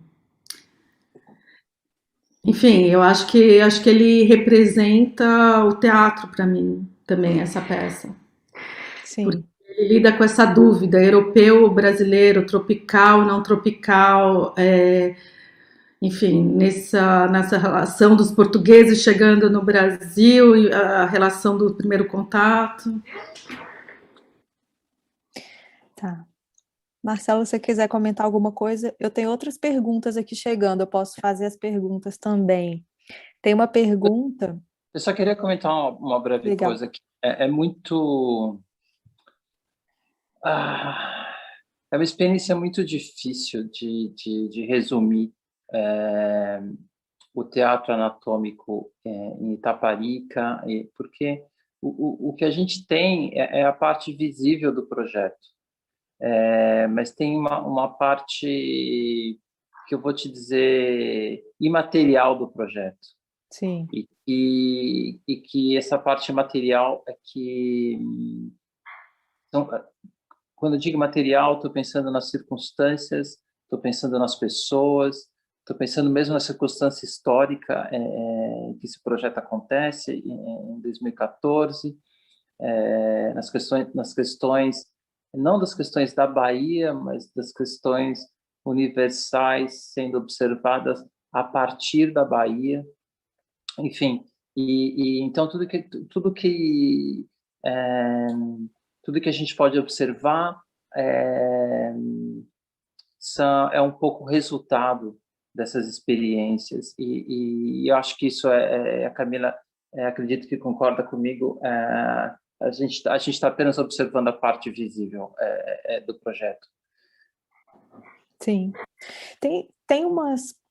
enfim, eu acho que ele representa o teatro para mim também, essa peça. Porque Sim. ele lida com essa dúvida, europeu, brasileiro, tropical, não tropical, enfim, nessa relação dos portugueses chegando no Brasil, e a relação do primeiro contato. Tá. Marcelo, se você quiser comentar alguma coisa, eu tenho outras perguntas aqui chegando, eu posso fazer as perguntas também. Tem uma pergunta. Eu só queria comentar uma breve Legal. coisa que é muito... é uma experiência muito difícil de resumir o teatro anatômico em Itaparica, porque o que a gente tem é a parte visível do projeto, mas tem uma parte que eu vou te dizer imaterial do projeto. Sim. E que essa parte material é que... Então, quando eu digo material, estou pensando nas circunstâncias, estou pensando nas pessoas, estou pensando mesmo na circunstância histórica em que esse projeto acontece, em 2014, nas questões, não das questões da Bahia, mas das questões universais sendo observadas a partir da Bahia. Enfim, então tudo que a gente pode observar é um pouco resultado dessas experiências, e eu acho que isso a Camila, acredito que concorda comigo, a gente está apenas observando a parte visível do projeto. Sim. Tem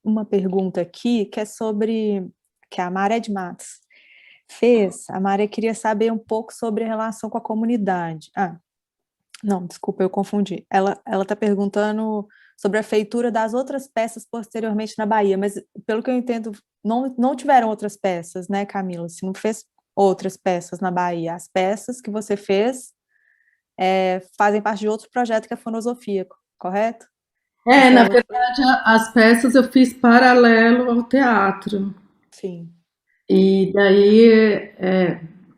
uma pergunta aqui que é sobre, que a Maré de Matos fez. A Maré queria saber um pouco sobre a relação com a comunidade. Não, desculpa, eu confundi. Ela está perguntando sobre a feitura das outras peças posteriormente na Bahia, mas pelo que eu entendo, não tiveram outras peças, né, Camila? Você não fez outras peças na Bahia. As peças que você fez fazem parte de outro projeto que é a Fonosofia, correto? Na verdade, as peças eu fiz paralelo ao teatro. Sim. E daí,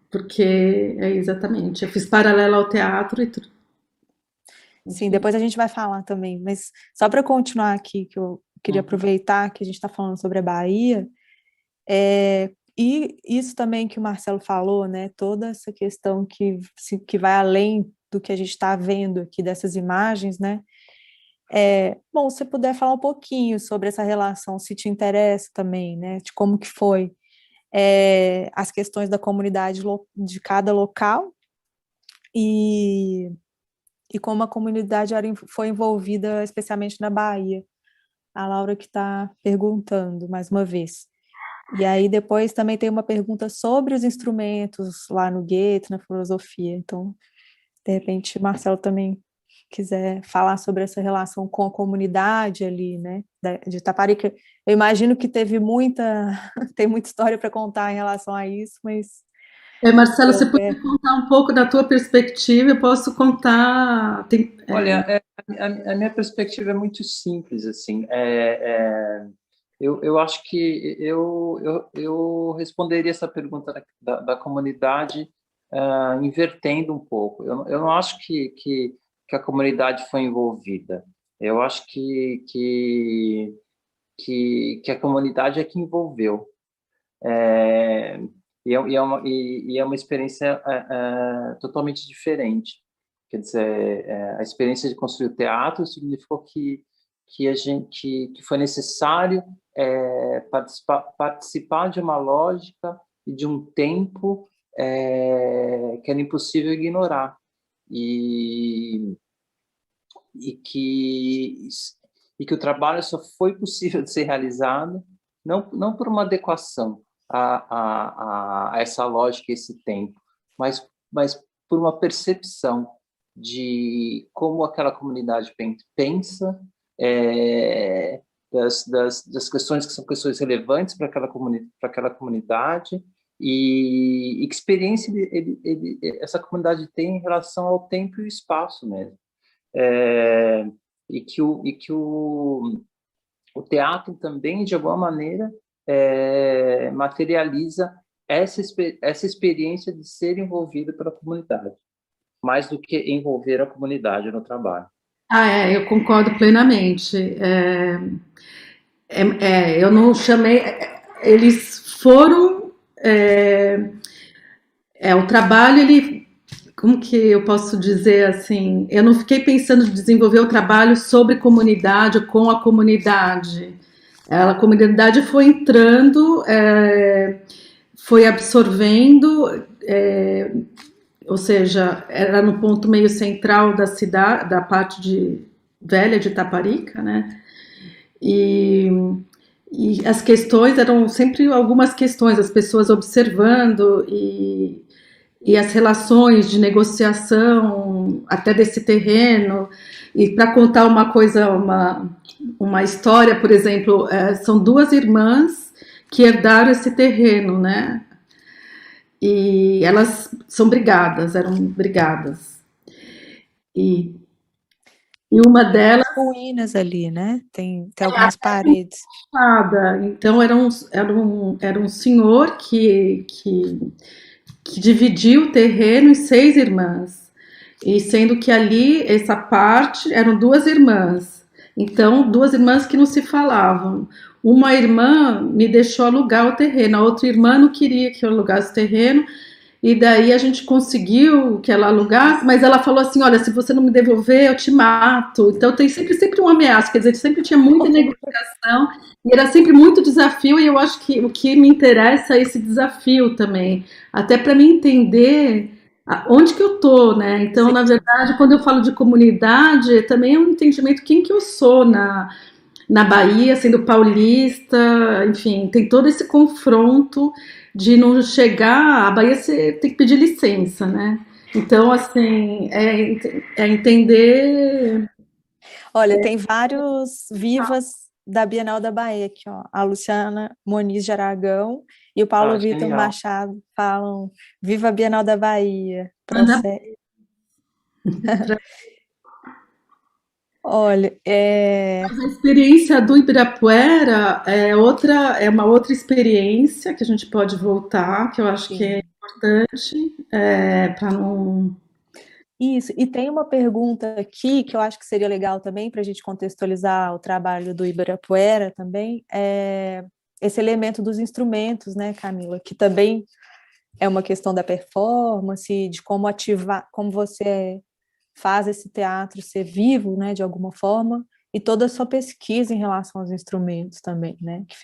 porque exatamente, eu fiz paralelo ao teatro e tudo. Sim, depois a gente vai falar também, mas só para continuar aqui, que eu queria aproveitar que a gente está falando sobre a Bahia, e isso também que o Marcelo falou, né, toda essa questão que vai além do que a gente está vendo aqui dessas imagens, né, bom, se você puder falar um pouquinho sobre essa relação, se te interessa também, né, de como que foi as questões da comunidade de cada local e como a comunidade foi envolvida, especialmente na Bahia. A Laura que está perguntando, mais uma vez. E aí depois também tem uma pergunta sobre os instrumentos lá no gueto, na filosofia. Então, De repente, Marcelo também quiser falar sobre essa relação com a comunidade ali, né, de Itaparica. Eu imagino que tem muita história para contar em relação a isso, mas Marcelo, você é, pode contar um pouco da tua perspectiva? Eu posso contar. Olha, a minha perspectiva é muito simples, assim. Eu acho que eu responderia essa pergunta da comunidade invertendo um pouco. Eu não acho que a comunidade foi envolvida. Eu acho que a comunidade é que envolveu. É, e é uma experiência totalmente diferente. Quer dizer, a experiência de construir o teatro significou que foi necessário participar de uma lógica e de um tempo que era impossível ignorar e, e que e que o trabalho só foi possível de ser realizado não por uma adequação a essa lógica, esse tempo, mas por uma percepção de como aquela comunidade pensa, das questões que são questões relevantes para aquela comunidade e que experiência essa comunidade tem em relação ao tempo e o espaço mesmo. O teatro também, de alguma maneira, materializa essa experiência de ser envolvido pela comunidade, mais do que envolver a comunidade no trabalho. Eu concordo plenamente. Eu não chamei. Eles foram. O trabalho, ele. Como que eu posso dizer assim? Eu não fiquei pensando em desenvolver o trabalho sobre comunidade ou com a comunidade. A comunidade foi entrando, foi absorvendo, ou seja, era no ponto meio central da cidade, da parte velha de Itaparica, né? E as questões eram sempre algumas questões, as pessoas observando e as relações de negociação até desse terreno. E para contar uma coisa, uma história, por exemplo, são duas irmãs que herdaram esse terreno, né? E elas eram brigadas. E uma delas... ruínas ali, né? Tem algumas paredes. Então era um senhor que dividiu o terreno em 6 irmãs. E sendo que ali, essa parte, eram 2 irmãs. Então, 2 irmãs que não se falavam. Uma irmã me deixou alugar o terreno, a outra irmã não queria que eu alugasse o terreno, e daí a gente conseguiu que ela alugasse, mas ela falou assim, olha, se você não me devolver, eu te mato. Então tem sempre um ameaça, quer dizer, sempre tinha muita negociação, e era sempre muito desafio, e eu acho que o que me interessa é esse desafio também, até para mim entender onde que eu tô, né? Então, na verdade, quando eu falo de comunidade, também é um entendimento quem que eu sou na Bahia, sendo paulista, enfim, tem todo esse confronto de não chegar, a Bahia você tem que pedir licença, né? Então, assim, é entender... Olha, tem vários vivas da Bienal da Bahia aqui, ó. A Luciana Moniz de Aragão e o Paulo Vitor Machado falam Viva a Bienal da Bahia. Olha, Mas a experiência do Ibirapuera é uma outra experiência que a gente pode voltar, que eu acho que é importante, para não... Isso, e tem uma pergunta aqui que eu acho que seria legal também para a gente contextualizar o trabalho do Ibirapuera também, esse elemento dos instrumentos, né, Camila, que também é uma questão da performance, de como ativar, como você faz esse teatro ser vivo, né, de alguma forma, e toda a sua pesquisa em relação aos instrumentos também, né, que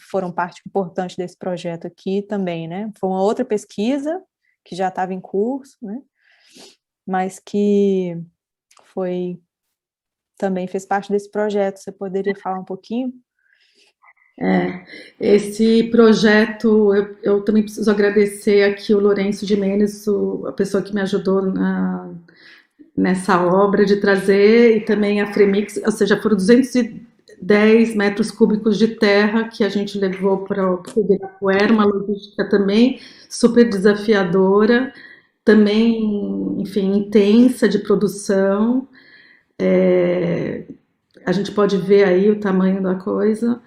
foram parte importante desse projeto aqui também, né, foi uma outra pesquisa que já estava em curso, né, mas que também fez parte desse projeto. Você poderia falar um pouquinho? Esse projeto, eu também preciso agradecer aqui o Lourenço de Menes, a pessoa que me ajudou nessa obra de trazer, e também a Fremix, ou seja, foram 210 metros cúbicos de terra que a gente levou para o Ibirapuera, uma logística também super desafiadora, também, enfim, intensa de produção. A gente pode ver aí o tamanho da coisa.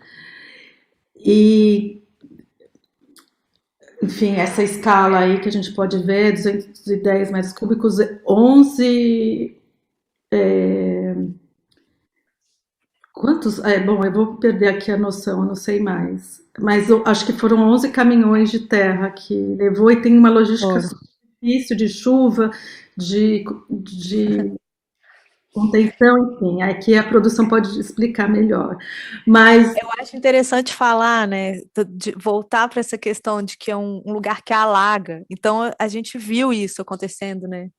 E, enfim, essa escala aí que a gente pode ver, 210 metros cúbicos, 11... quantos? Bom, eu vou perder aqui a noção, eu não sei mais. Mas eu acho que foram 11 caminhões de terra que levou, e tem uma logística super difícil de chuva, de contenção, enfim, aqui a produção pode explicar melhor. Mas eu acho interessante falar, né, de voltar para essa questão de que é um lugar que alaga. Então, a gente viu isso acontecendo, né?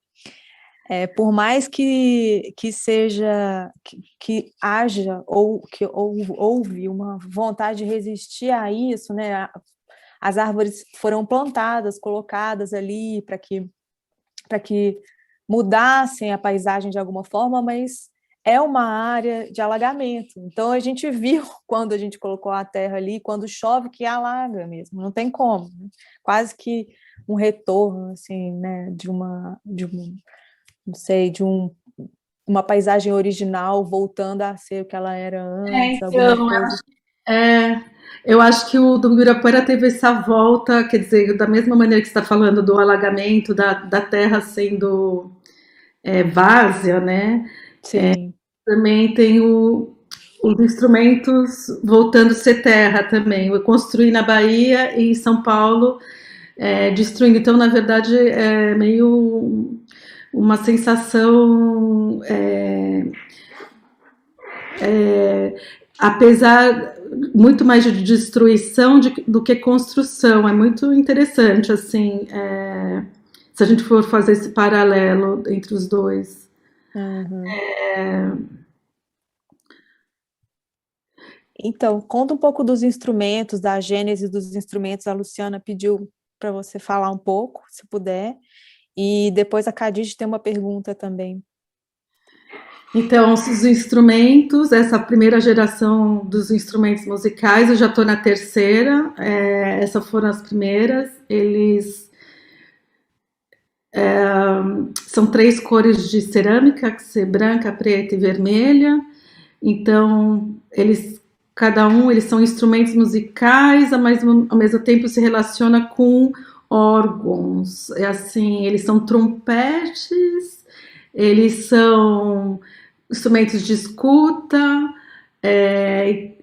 Por mais que seja, que haja, ou que houve uma vontade de resistir a isso, né? As árvores foram plantadas, colocadas ali para que mudassem a paisagem de alguma forma, mas é uma área de alagamento. Então, a gente viu quando a gente colocou a terra ali, quando chove, que alaga mesmo, não tem como. Né? Quase que um retorno, assim, né, uma paisagem original voltando a ser o que ela era antes, alguma coisa. Eu acho que o do Ibirapuera teve essa volta, quer dizer, da mesma maneira que você está falando do alagamento, da terra sendo várzea, né? Sim. Também tem os instrumentos voltando a ser terra também. Eu construí na Bahia e em São Paulo, destruindo. Então, na verdade, é meio uma sensação, apesar muito mais de destruição do que construção. É muito interessante, assim, se a gente for fazer esse paralelo entre os dois. Então, conta um pouco dos instrumentos, da gênese dos instrumentos. A Luciana pediu para você falar um pouco, se puder. E depois a Khadija tem uma pergunta também. Então, os instrumentos, essa primeira geração dos instrumentos musicais, eu já estou na terceira, essas foram as primeiras. Eles são 3 cores de cerâmica, que é branca, preta e vermelha. Então, cada um, eles são instrumentos musicais, mas ao mesmo tempo se relaciona com órgãos. Assim, eles são trompetes, eles são instrumentos de escuta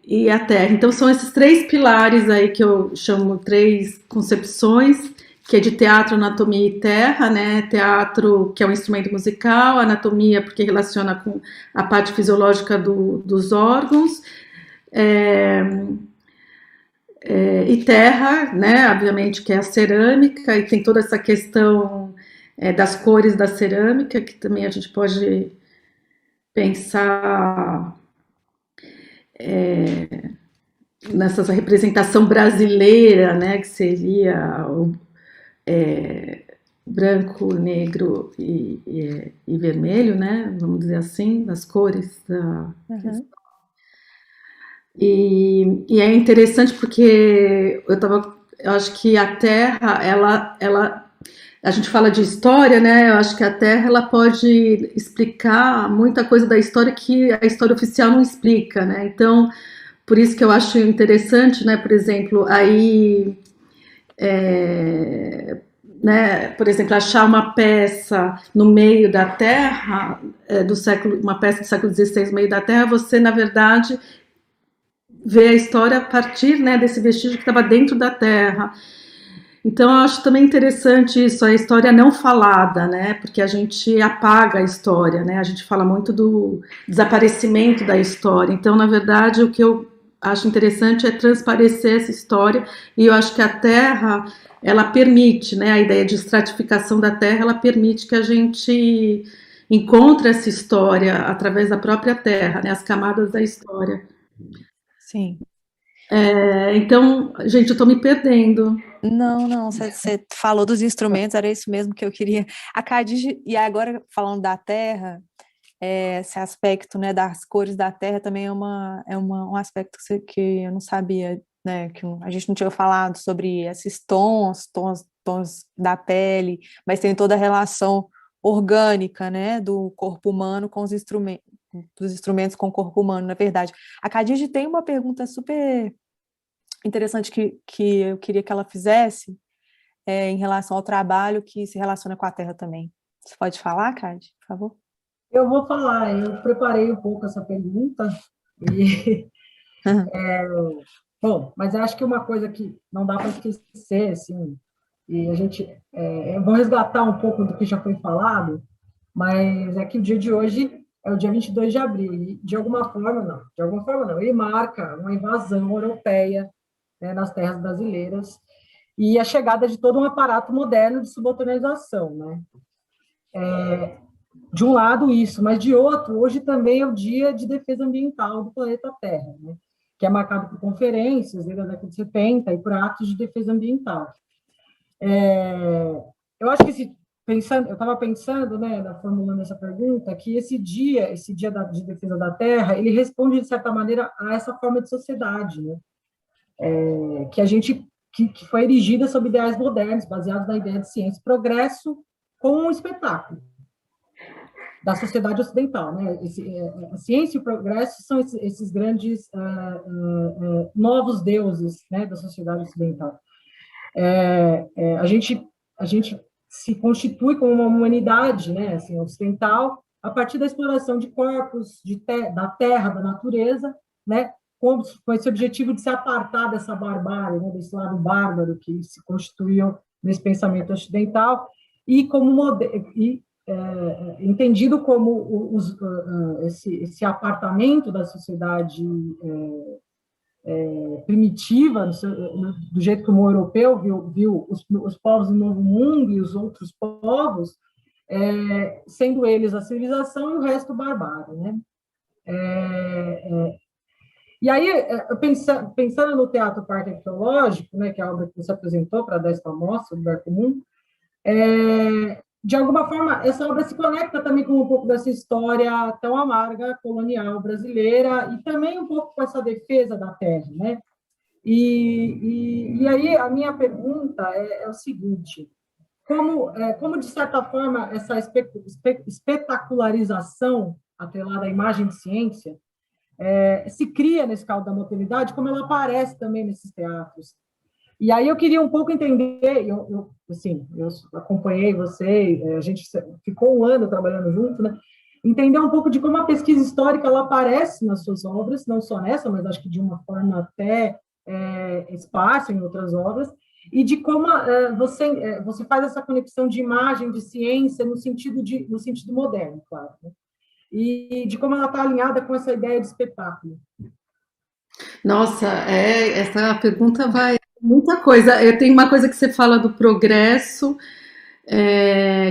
e a terra. Então, são esses 3 pilares aí que eu chamo 3 concepções, que é de teatro, anatomia e terra, né? Teatro, que é um instrumento musical, anatomia, porque relaciona com a parte fisiológica dos órgãos, e terra, né? Obviamente, que é a cerâmica, e tem toda essa questão das cores da cerâmica, que também a gente pode pensar nessa representação brasileira, né? Que seria branco, negro e vermelho, né? Vamos dizer assim, das cores da e é interessante porque eu acho que a Terra, a gente fala de história, né? Eu acho que a Terra ela pode explicar muita coisa da história que a história oficial não explica, né? Então, por isso que eu acho interessante, né? Por exemplo, aí né, por exemplo, achar uma peça no meio da Terra, uma peça do século XVI no meio da Terra, você, na verdade, vê a história a partir, né, desse vestígio que estava dentro da Terra. Então, eu acho também interessante isso, a história não falada, né, porque a gente apaga a história, né, a gente fala muito do desaparecimento da história. Então, na verdade, o que eu acho interessante é transparecer essa história, e eu acho que a Terra, ela permite, né, a ideia de estratificação da Terra, ela permite que a gente encontre essa história através da própria Terra, né, as camadas da história. Sim. Então, gente, eu estou me perdendo. Não, você falou dos instrumentos, era isso mesmo que eu queria. A Khadija, e agora falando da terra, esse aspecto, né, das cores da terra também um aspecto que eu não sabia, né, que a gente não tinha falado sobre esses tons da pele, mas tem toda a relação orgânica, né, do corpo humano com os instrumentos, dos instrumentos com o corpo humano, na verdade. A Khadija tem uma pergunta super interessante que eu queria que ela fizesse em relação ao trabalho que se relaciona com a terra também. Você pode falar, Khadija, por favor? Eu vou falar, eu preparei um pouco essa pergunta, e, bom, mas eu acho que uma coisa que não dá para esquecer, assim, e a gente, eu vou resgatar um pouco do que já foi falado, mas é que o dia de hoje é o dia 22 de abril, e de alguma forma não, ele marca uma invasão europeia, né, nas terras brasileiras, e a chegada de todo um aparato moderno de subalternização, né? De um lado isso, mas de outro, hoje também é o Dia de Defesa Ambiental do planeta Terra, né? Que é marcado por conferências desde a década de 70 e por atos de defesa ambiental. Eu acho que eu estava pensando, né, formulando essa pergunta, que esse dia de defesa da Terra, ele responde de certa maneira a essa forma de sociedade, né? Que a gente que foi erigida sob ideais modernos, baseados na ideia de ciência e progresso, como um espetáculo da sociedade ocidental, né? A ciência e o progresso são esses grandes novos deuses, né, da sociedade ocidental. A gente se constitui como uma humanidade, né, assim, ocidental, a partir da exploração de corpos, da terra, da natureza, né, com esse objetivo de se apartar dessa barbárie, né, desse lado bárbaro que se constituiu nesse pensamento ocidental, e entendido como esse apartamento da sociedade primitiva, do jeito que o homo europeu viu os povos do Novo Mundo e os outros povos, sendo eles a civilização e o resto barbárie, né? E aí, pensando no Teatro Parque Arqueológico, né, que é a obra que você apresentou para dar essa amostra do Lugar Comum, de alguma forma, essa obra se conecta também com um pouco dessa história tão amarga, colonial brasileira, e também um pouco com essa defesa da terra, né? E aí, a minha pergunta é o seguinte: como, de certa forma, essa espetacularização atrelada à imagem de ciência se cria nesse caldo da modernidade, como ela aparece também nesses teatros? E aí eu queria um pouco entender, eu acompanhei você, a gente ficou um ano trabalhando junto, né? Entender um pouco de como a pesquisa histórica ela aparece nas suas obras, não só nessa, mas acho que de uma forma até esparsa em outras obras, e de como você faz essa conexão de imagem, de ciência, no sentido moderno, claro, né? E de como ela está alinhada com essa ideia de espetáculo. Nossa, essa pergunta vai muita coisa. Eu tenho uma coisa que você fala do progresso,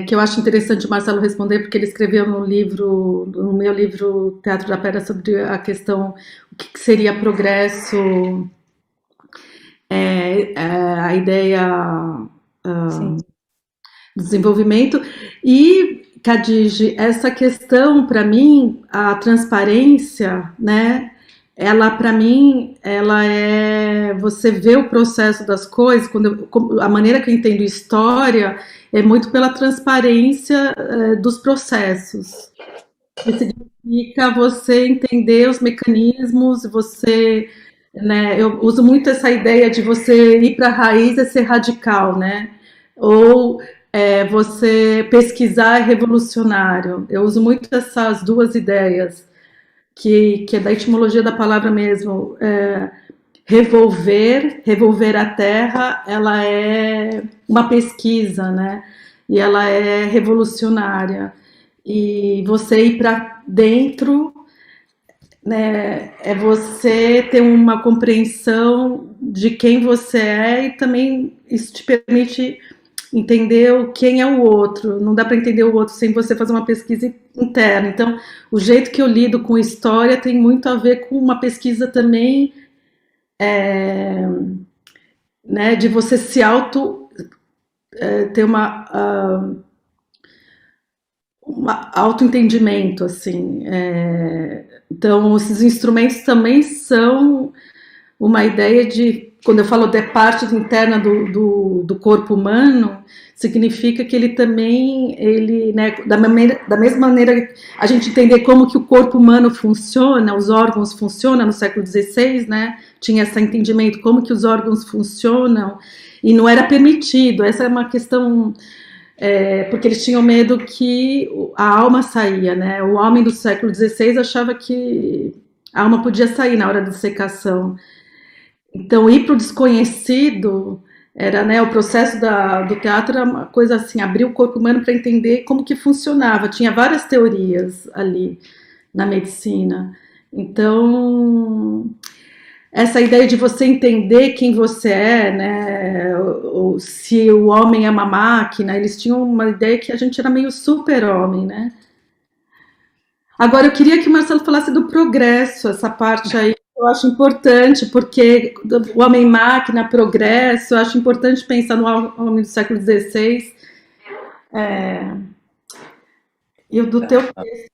que eu acho interessante o Marcelo responder, porque ele escreveu no meu livro Teatro da Pedra, sobre a questão, o que seria progresso, a ideia do desenvolvimento. E, Khadija, essa questão, para mim, a transparência, né? Ela, para mim, ela você vê o processo das coisas, a maneira que eu entendo história é muito pela transparência dos processos. Isso significa você entender os mecanismos, né, eu uso muito essa ideia de você ir para a raiz e ser radical, né? Ou você pesquisar é revolucionário. Eu uso muito essas duas ideias, que é da etimologia da palavra mesmo. Revolver a terra, ela é uma pesquisa, né? E ela é revolucionária. E você ir para dentro, né, é você ter uma compreensão de quem você é, e também isso te permite entender quem é o outro. Não dá para entender o outro sem você fazer uma pesquisa interna. Então, o jeito que eu lido com história tem muito a ver com uma pesquisa também né, de você se ter um autoentendimento, assim. Então, esses instrumentos também são uma ideia de, quando eu falo de parte interna do corpo humano, significa que ele também, né, da mesma maneira, a gente entender como que o corpo humano funciona, os órgãos funcionam, no século XVI, né, tinha esse entendimento, como que os órgãos funcionam, e não era permitido. Essa é uma questão, porque eles tinham medo que a alma saía, né, o homem do século XVI achava que a alma podia sair na hora da dissecação. Então, ir para o desconhecido era, né, o processo do teatro era uma coisa assim, abrir o corpo humano para entender como que funcionava. Tinha várias teorias ali na medicina. Então, essa ideia de você entender quem você é, né, ou se o homem é uma máquina, eles tinham uma ideia que a gente era meio super-homem, né? Agora, eu queria que o Marcelo falasse do progresso, essa parte aí eu acho importante, porque o homem-máquina, progresso, eu acho importante pensar no homem do século XVI. E o do teu texto.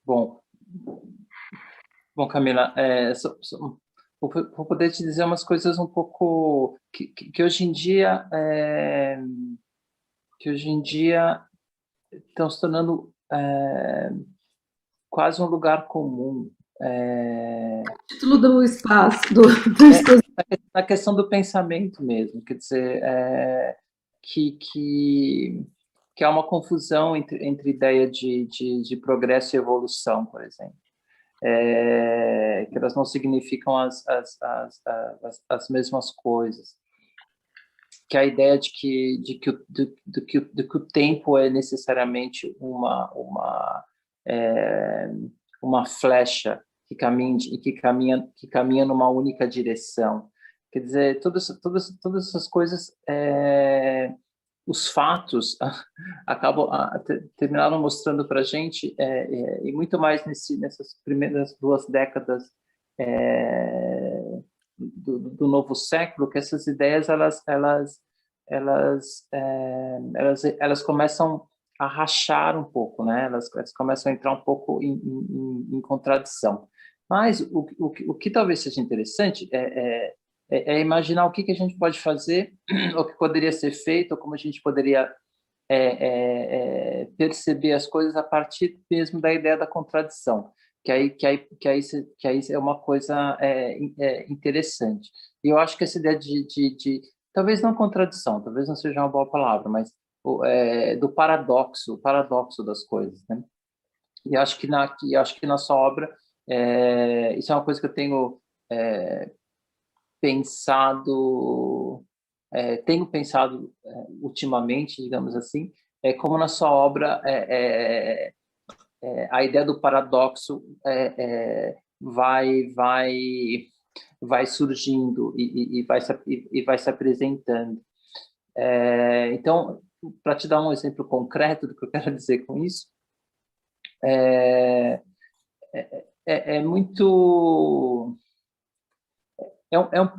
Bom, Camila, vou poder te dizer umas coisas um pouco que hoje em dia estão se tornando quase um lugar comum. Título do espaço, Na questão do pensamento mesmo, quer dizer, que há uma confusão entre ideia de progresso e evolução, por exemplo. Que elas não significam as mesmas coisas. Que a ideia de que o tempo é necessariamente uma flecha que caminha numa única direção. Quer dizer, todas essas coisas, os fatos terminaram mostrando para a gente, e muito mais nessas primeiras 2 décadas do novo século, que essas ideias elas começam a rachar um pouco, né? Elas começam a entrar um pouco em contradição. Mas o que talvez seja interessante é imaginar o que a gente pode fazer, o que poderia ser feito, ou como a gente poderia perceber as coisas a partir mesmo da ideia da contradição, que aí é uma coisa interessante. E eu acho que essa ideia de talvez não contradição, talvez não seja uma boa palavra, mas do paradoxo das coisas, né? E acho que na sua obra isso é uma coisa que eu tenho pensado ultimamente, digamos assim, como na sua obra a ideia do paradoxo vai surgindo e vai se apresentando. Então, para te dar um exemplo concreto do que eu quero dizer com isso, muito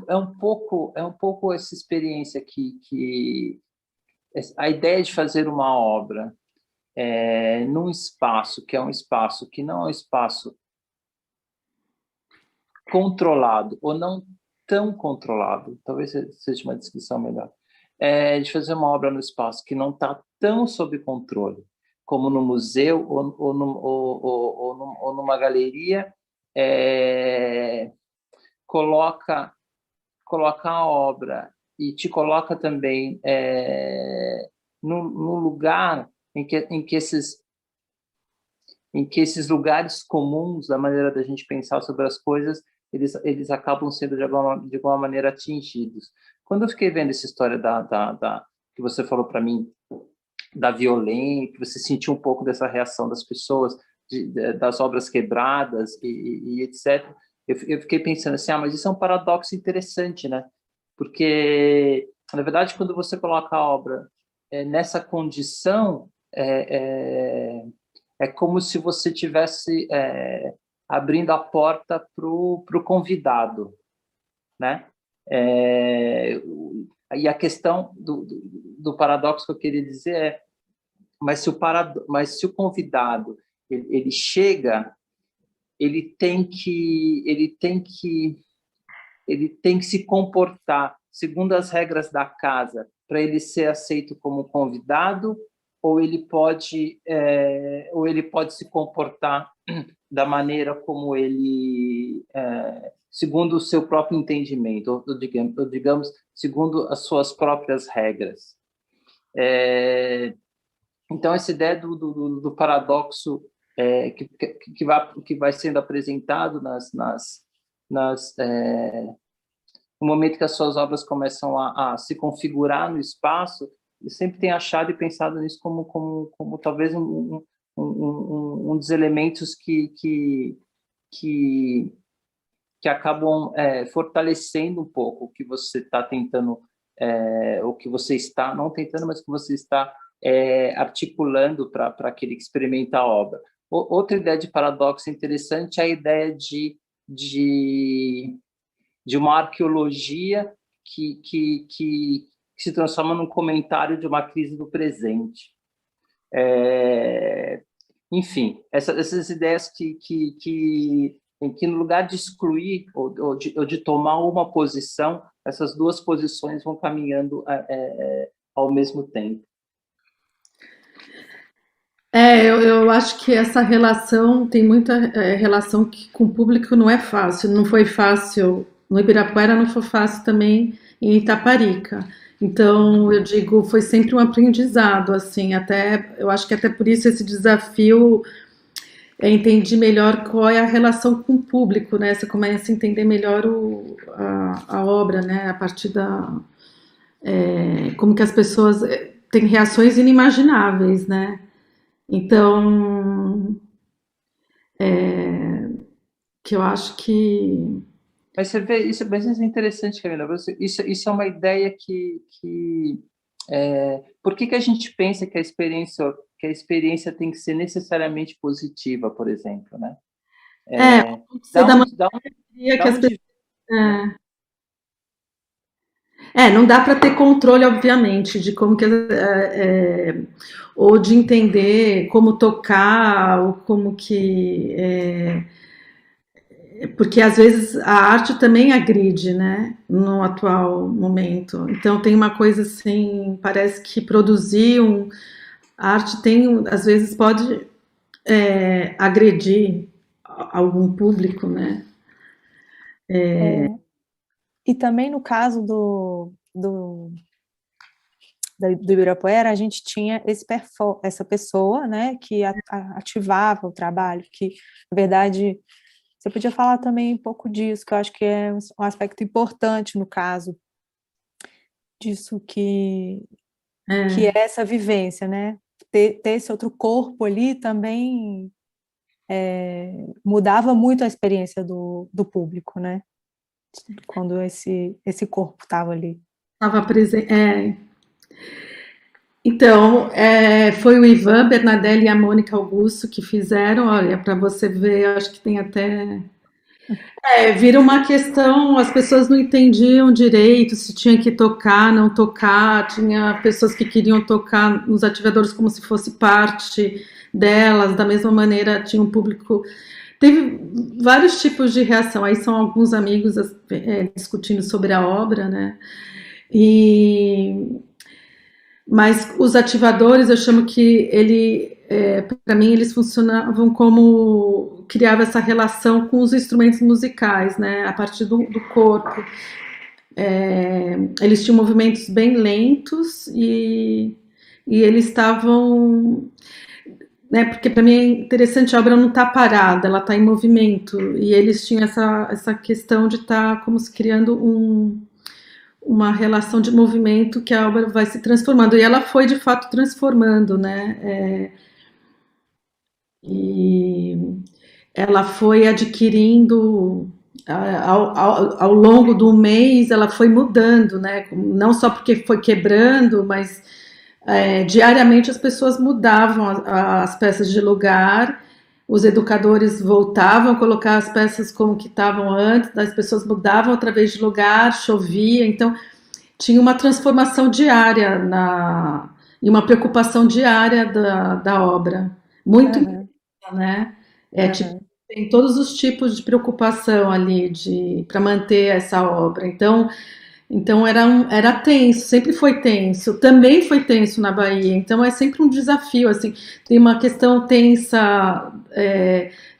um pouco essa experiência que a ideia de fazer uma obra num espaço que é um espaço que não é um espaço controlado ou não tão controlado, talvez seja uma descrição melhor, de fazer uma obra no espaço que não está tão sob controle, como no museu ou numa galeria, coloca a obra e te coloca também num lugar em que esses lugares comuns da maneira da gente pensar sobre as coisas, eles acabam sendo de alguma maneira atingidos. Quando eu fiquei vendo essa história que você falou para mim, da violência, que você sentiu um pouco dessa reação das pessoas, das obras quebradas e etc., eu fiquei pensando assim, mas isso é um paradoxo interessante, né? Porque, na verdade, quando você coloca a obra nessa condição, é como se você tivesse abrindo a porta para o convidado, né? E a questão do paradoxo que eu queria dizer é, mas se o convidado ele chega, ele tem que se comportar segundo as regras da casa para ele ser aceito como convidado, ou ele pode se comportar da maneira como ele, segundo o seu próprio entendimento, ou digamos, segundo as suas próprias regras. Então, essa ideia do paradoxo que vai sendo apresentado no momento que as suas obras começam a se configurar no espaço, eu sempre tenho achado e pensado nisso como talvez um dos elementos que acabam fortalecendo um pouco o que você está tentando, o que você está, não tentando, mas que você está articulando para aquele que experimenta a obra. Outra ideia de paradoxo interessante é a ideia de uma arqueologia que se transforma num comentário de uma crise do presente. Enfim, essas ideias que no lugar de excluir ou de tomar uma posição, essas duas posições vão caminhando ao mesmo tempo. Eu acho que essa relação tem muita relação com o público, não é fácil. Não foi fácil no Ibirapuera, não foi fácil também em Itaparica. Então, eu digo, foi sempre um aprendizado, assim, eu acho que até por isso esse desafio entender melhor qual é a relação com o público, né? Você começa a entender melhor a obra, né? A partir como que as pessoas têm reações inimagináveis, né? Então, que eu acho que... Mas você vê, isso é interessante, Camila. Isso é uma ideia por que a gente pensa que a experiência tem que ser necessariamente positiva, por exemplo, né? Não dá para ter controle, obviamente, de como que ou de entender como tocar, ou como que porque às vezes a arte também agride, né, no atual momento. Então tem uma coisa assim, parece que produzir a arte às vezes pode agredir algum público, né? E também no caso do Ibirapuera, a gente tinha essa pessoa, né, que ativava o trabalho, que, na verdade, você podia falar também um pouco disso, que eu acho que é um aspecto importante no caso disso que é essa vivência, né? Ter esse outro corpo ali também mudava muito a experiência do público, né? Quando esse corpo estava ali. Estava presente. Então, foi o Ivan Bernadelli e a Mônica Augusto que fizeram, olha, para você ver, acho que tem até... vira uma questão, as pessoas não entendiam direito se tinha que tocar, não tocar, tinha pessoas que queriam tocar nos ativadores como se fosse parte delas, da mesma maneira tinha um público... Teve vários tipos de reação, aí são alguns amigos discutindo sobre a obra, né? Mas os ativadores, eu chamo que para mim, eles funcionavam como criava essa relação com os instrumentos musicais, né? A partir do corpo. Eles tinham movimentos bem lentos e eles estavam... Né, porque para mim é interessante, a obra não está parada, ela está em movimento, e eles tinham essa questão de estar como se criando uma relação de movimento que a obra vai se transformando, e ela foi de fato transformando, né? E ela foi adquirindo ao longo do mês, ela foi mudando, né? Não só porque foi quebrando, mas diariamente as pessoas mudavam as peças de lugar, os educadores voltavam a colocar as peças como que estavam antes, as pessoas mudavam outra vez de lugar, chovia, então tinha uma transformação diária e uma preocupação diária da obra, muito Aham, intensa, né? Tipo, aham. tem todos os tipos de preocupação ali para manter essa obra. Então era tenso, sempre foi tenso, também foi tenso na Bahia, então é sempre um desafio, assim, tem uma questão tensa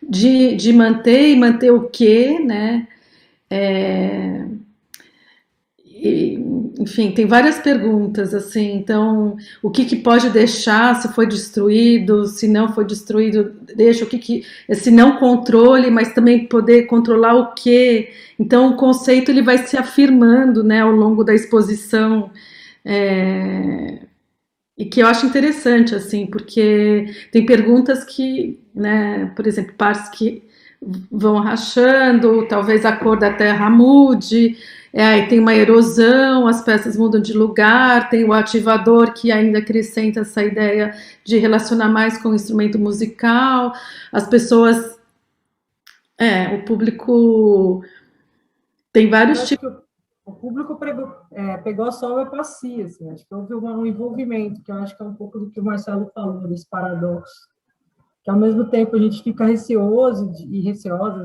de manter e manter o quê, né? É, e, enfim, tem várias perguntas, assim, então, o que que pode deixar, se foi destruído, se não foi destruído, deixa, esse não controle, mas também poder controlar o quê, então o conceito ele vai se afirmando, né, ao longo da exposição, é, e que eu acho interessante, assim, porque tem perguntas que, né, por exemplo, partes que vão rachando, talvez a cor da terra mude, aí tem uma erosão, as peças mudam de lugar, tem o ativador que ainda acrescenta essa ideia de relacionar mais com o instrumento musical, as pessoas, o público tem Eu vários acho tipos. que o público pegou a sova para si, assim, acho que houve um envolvimento, que eu acho que é um pouco do que o Marcelo falou, desse paradoxo, que ao mesmo tempo a gente fica receoso e receosa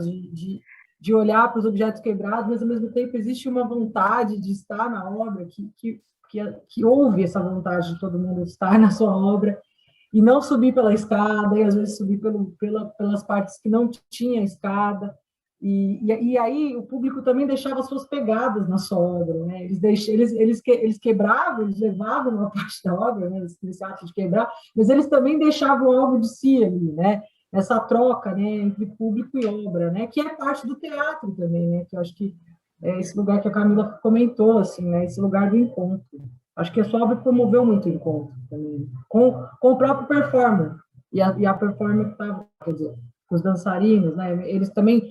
de olhar para os objetos quebrados, mas ao mesmo tempo existe uma vontade de estar na obra, que houve essa vontade de todo mundo estar na sua obra, e não subir pela escada, e às vezes subir pelas partes que não tinha escada. E aí o público também deixava suas pegadas na sua obra, né? Eles quebravam, eles levavam uma parte da obra, né? Nesse ato de quebrar, mas eles também deixavam algo de si ali, né? Essa troca, né, entre público e obra, né? Que é parte do teatro também, né? Que eu acho que é esse lugar que a Camila comentou, assim, né? Esse lugar do encontro. Acho que a sua obra promoveu muito o encontro também, com o próprio performer. E a performer que estava, quer dizer, os dançarinos, né? Eles também,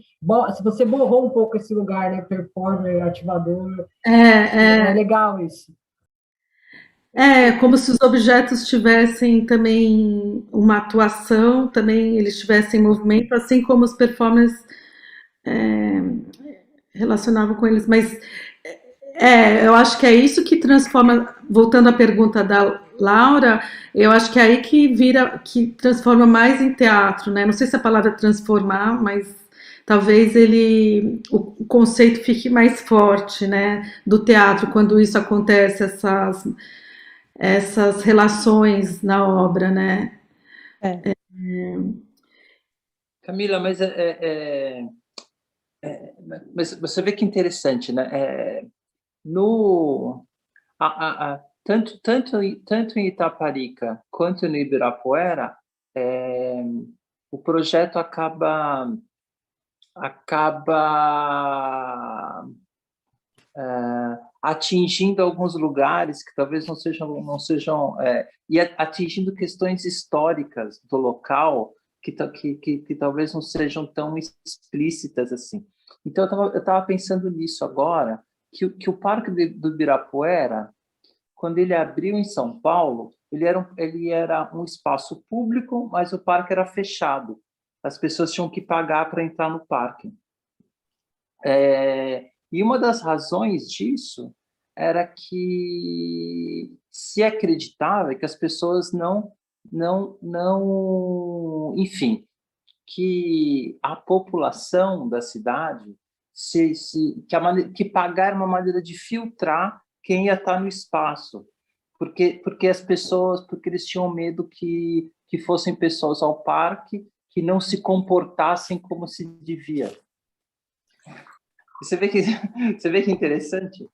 se você borrou um pouco esse lugar, né? Performer, ativador, é É, legal isso. como se os objetos tivessem também uma atuação, também eles tivessem movimento, assim como os performers relacionavam com eles. Mas eu acho que é isso que transforma. Voltando à pergunta da Laura, eu acho que é aí que vira, que transforma mais em teatro, né? Não sei se a palavra é transformar, mas talvez o conceito fique mais forte, né? Do teatro quando isso acontece, essas relações na obra, né? É. Camila, mas você vê que interessante, né? No, tanto em Itaparica quanto no Ibirapuera, o projeto acaba atingindo alguns lugares que talvez não sejam e atingindo questões históricas do local que talvez não sejam tão explícitas assim. Então eu estava pensando nisso agora, que o Parque do Ibirapuera, quando ele abriu em São Paulo, ele era um espaço público, mas o parque era fechado. As pessoas tinham que pagar para entrar no parque. E uma das razões disso era que se acreditava que as pessoas enfim, que a população da cidade que pagar uma maneira de filtrar quem ia estar no espaço, porque eles tinham medo que fossem pessoas ao parque que não se comportassem como se devia. Você vê que é interessante?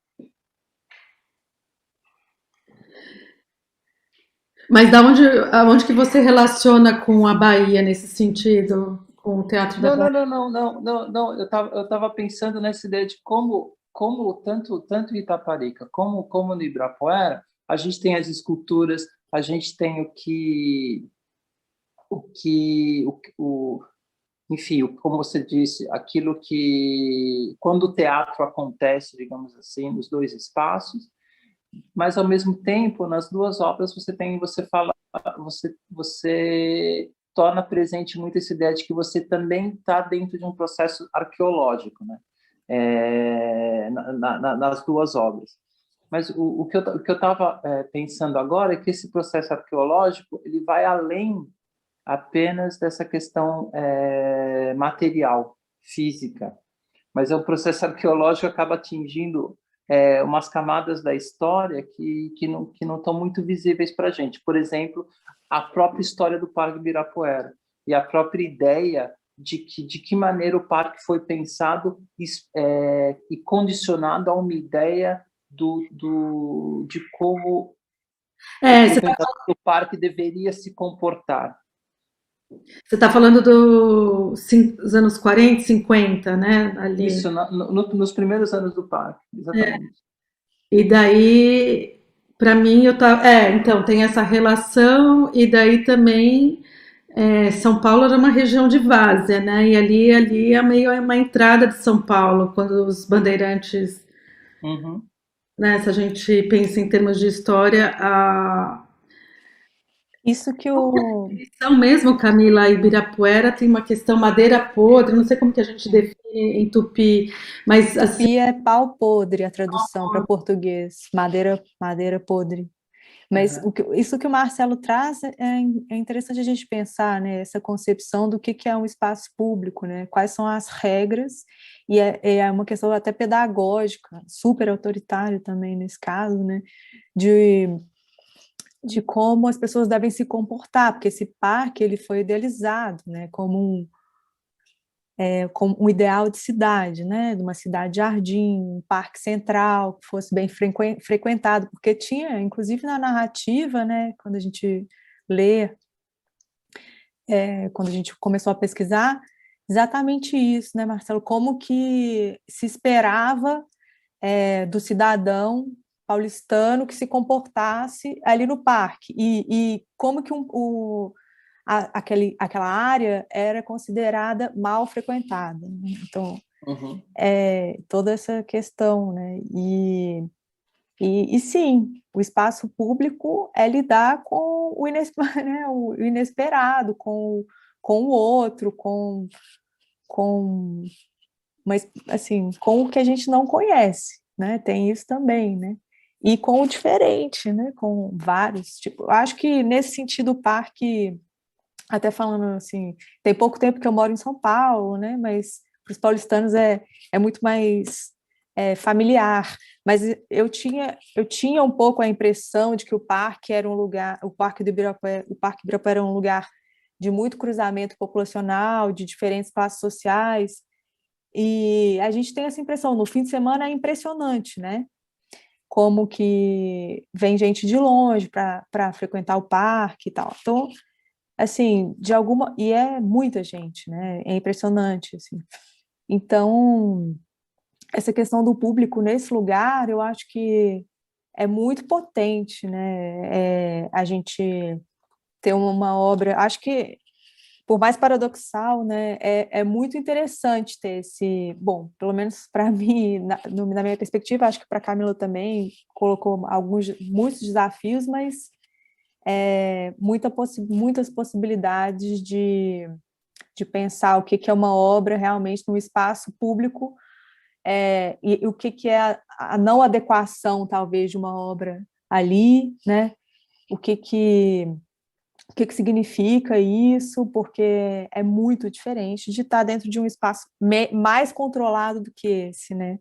Mas aonde que você relaciona com a Bahia nesse sentido, com o Teatro da Não, não, Bahia? não, não, não, não, não. Eu tava pensando nessa ideia de como tanto em Itaparica como no Ibirapuera, a gente tem as esculturas, a gente tem enfim, como você disse, aquilo que quando o teatro acontece, digamos assim, nos dois espaços, mas ao mesmo tempo nas duas obras você fala, você torna presente muito essa ideia de que você também está dentro de um processo arqueológico, né? Nas duas obras. Mas o que eu estava pensando agora é que esse processo arqueológico ele vai além apenas dessa questão material, física, mas o processo arqueológico acaba atingindo umas camadas da história que não estão muito visíveis para a gente. Por exemplo, a própria história do Parque Ibirapuera e a própria ideia de que maneira o parque foi pensado e condicionado a uma ideia de como o frequentador do parque deveria se comportar. Você está falando dos anos 40, 50, né? Ali. Isso, nos primeiros anos do parque, exatamente. E daí, para mim, então, tem essa relação, e daí também São Paulo era uma região de várzea, né? E ali é meio uma entrada de São Paulo, quando os bandeirantes, né? Se a gente pensa em termos de história, Isso que o... São mesmo, Camila, Ibirapuera tem uma questão madeira podre, não sei como que a gente define em tupi, mas assim... Tupi é pau podre, a tradução para português, madeira podre. Mas isso que o Marcelo traz é interessante a gente pensar, né, essa concepção do que é um espaço público, né, quais são as regras, e é uma questão até pedagógica, super autoritária também nesse caso, né, de como as pessoas devem se comportar, porque esse parque ele foi idealizado, né, como um ideal de cidade, né, de uma cidade-jardim, um parque central que fosse bem frequentado, porque tinha, inclusive na narrativa, né, quando a gente lê, quando a gente começou a pesquisar, exatamente isso, né, Marcelo, como que se esperava do cidadão paulistano que se comportasse ali no parque, e como que aquela área era considerada mal frequentada, né? Então, toda essa questão, né? E sim, o espaço público é lidar com o inesperado, com o outro, mas assim, com o que a gente não conhece, né? Tem isso também, né? E com o diferente, né? Com vários, tipo, acho que nesse sentido o parque, até falando assim, tem pouco tempo que eu moro em São Paulo, né? Mas para os paulistanos é muito mais familiar. Mas eu tinha um pouco a impressão de que o parque era um lugar, o Parque Ibirapuera era um lugar de muito cruzamento populacional, de diferentes classes sociais. E a gente tem essa impressão, no fim de semana é impressionante, né? Como que vem gente de longe para frequentar o parque e tal. Então, assim, e é muita gente, né? É impressionante, assim. Então, essa questão do público nesse lugar, eu acho que é muito potente, né? A gente ter uma obra, acho que por mais paradoxal, né, é muito interessante ter bom, pelo menos para mim, na minha perspectiva, acho que para a Camila também colocou muitos desafios, mas muitas possibilidades de pensar o que é uma obra realmente num espaço público, e o que é a não adequação, talvez, de uma obra ali, né? O que significa isso, porque é muito diferente de estar dentro de um espaço mais controlado do que esse, né?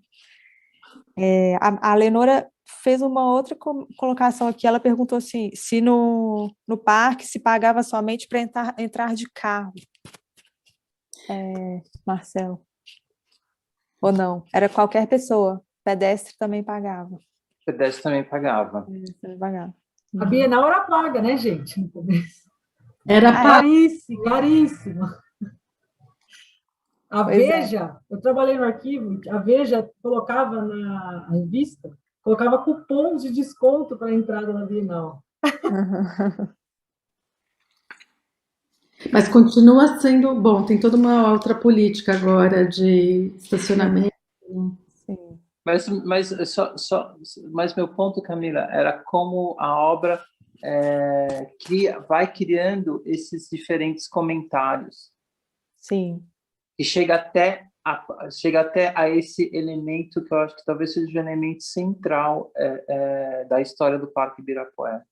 A Lenora fez uma outra colocação aqui, ela perguntou assim, se no parque se pagava somente para entrar de carro. Marcelo. Ou não? Era qualquer pessoa. Pedestre também pagava. Pedestre também pagava. A Bienal era paga, né, gente? Era caríssimo, caríssimo. A Veja, eu trabalhei no arquivo, a Veja colocava na revista, colocava cupons de desconto para a entrada na Bienal. Mas continua sendo bom, tem toda uma outra política agora de estacionamento. Sim. Mas meu ponto, Camila, era como a obra vai criando esses diferentes comentários. Sim. E chega até a esse elemento que eu acho que talvez seja o elemento central da história do Parque Ibirapuera.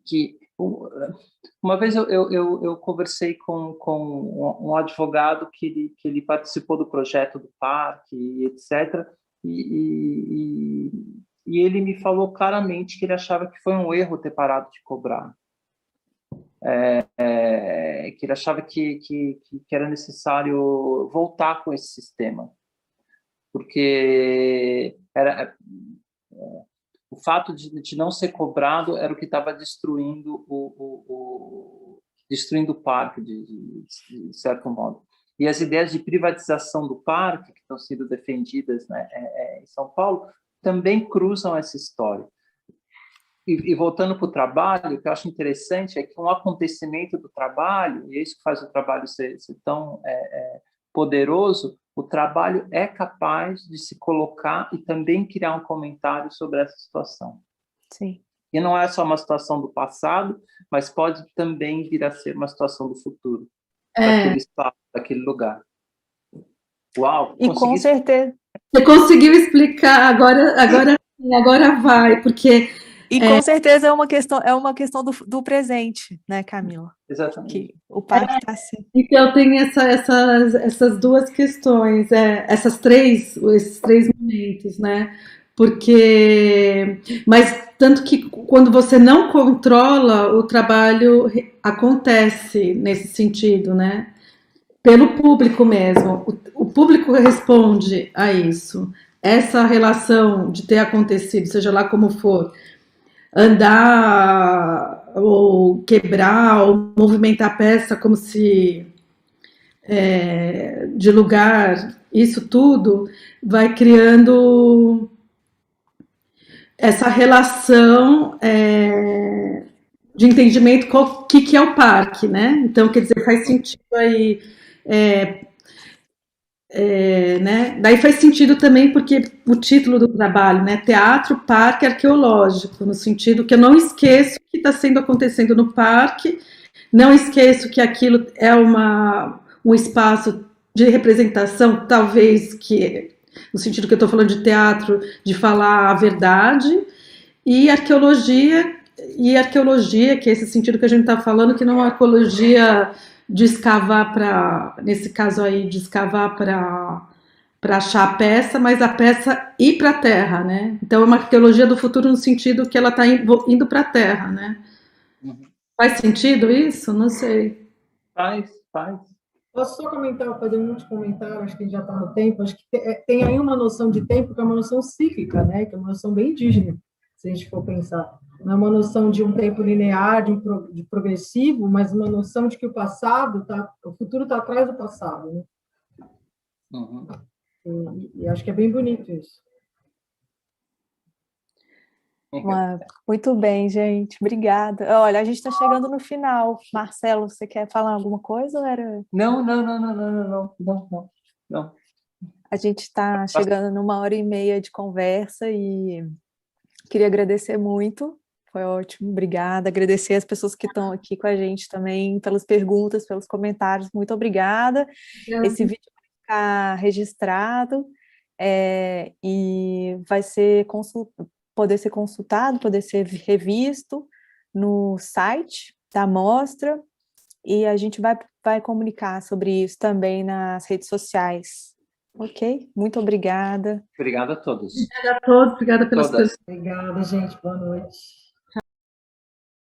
Que uma vez eu conversei com um advogado que ele participou do projeto do parque, etc., e ele me falou claramente que ele achava que foi um erro ter parado de cobrar. Que ele achava que era necessário voltar com esse sistema, porque o fato de não ser cobrado era o que estava destruindo destruindo o parque, de certo modo. E as ideias de privatização do parque, que estão sendo defendidas, né, em São Paulo, também cruzam essa história. E voltando para o trabalho, o que eu acho interessante é que um acontecimento do trabalho, e é isso que faz o trabalho ser tão poderoso, o trabalho é capaz de se colocar e também criar um comentário sobre essa situação. Sim. E não é só uma situação do passado, mas pode também vir a ser uma situação do futuro, daquele espaço, daquele lugar. Uau! E com certeza. Você conseguiu explicar, agora vai, porque... E com certeza é uma questão do presente, né, Camila? Exatamente. Que o parque está assim. Então tem essas duas questões, esses três momentos, né? Porque, mas tanto que quando você não controla, o trabalho acontece nesse sentido, né? Pelo público mesmo. O público responde a isso. Essa relação de ter acontecido, seja lá como for, andar ou quebrar ou movimentar a peça como se de lugar, isso tudo vai criando essa relação de entendimento com o que é o parque, né? Então, quer dizer, faz sentido aí né? Daí faz sentido também porque o título do trabalho, né? Teatro Parque Arqueológico, no sentido que eu não esqueço o que está acontecendo no parque, não esqueço que aquilo é um espaço de representação, talvez que, no sentido que eu estou falando de teatro, de falar a verdade, e arqueologia, que é esse sentido que a gente está falando, que não é uma arqueologia de escavar nesse caso aí, de escavar para achar a peça, mas a peça ir para a terra, né? Então é uma arqueologia do futuro no sentido que ela está indo para a terra, né? Uhum. Faz sentido isso? Não sei. Faz. Posso só fazer um último comentário, acho que a gente já está no tempo, acho que tem aí uma noção de tempo que é uma noção cíclica, né? Que é uma noção bem indígena, se a gente for pensar. Não é uma noção de um tempo linear, de progressivo, mas uma noção de que o futuro está atrás do passado, né? Uhum. E acho que é bem bonito isso. Muito bem, gente. Obrigada. Olha, a gente está chegando no final. Marcelo, você quer falar alguma coisa? Ou era... Não. A gente está chegando numa 1h30 de conversa e queria agradecer muito. Foi ótimo, obrigada. Agradecer as pessoas que estão aqui com a gente também pelas perguntas, pelos comentários. Muito obrigada. Esse vídeo vai ficar registrado e vai poder ser consultado, poder ser revisto no site da mostra, e a gente vai comunicar sobre isso também nas redes sociais. Ok? Muito obrigada. Obrigada a todos. Obrigada a todos, obrigada pelas Todas. Obrigada, gente. Boa noite.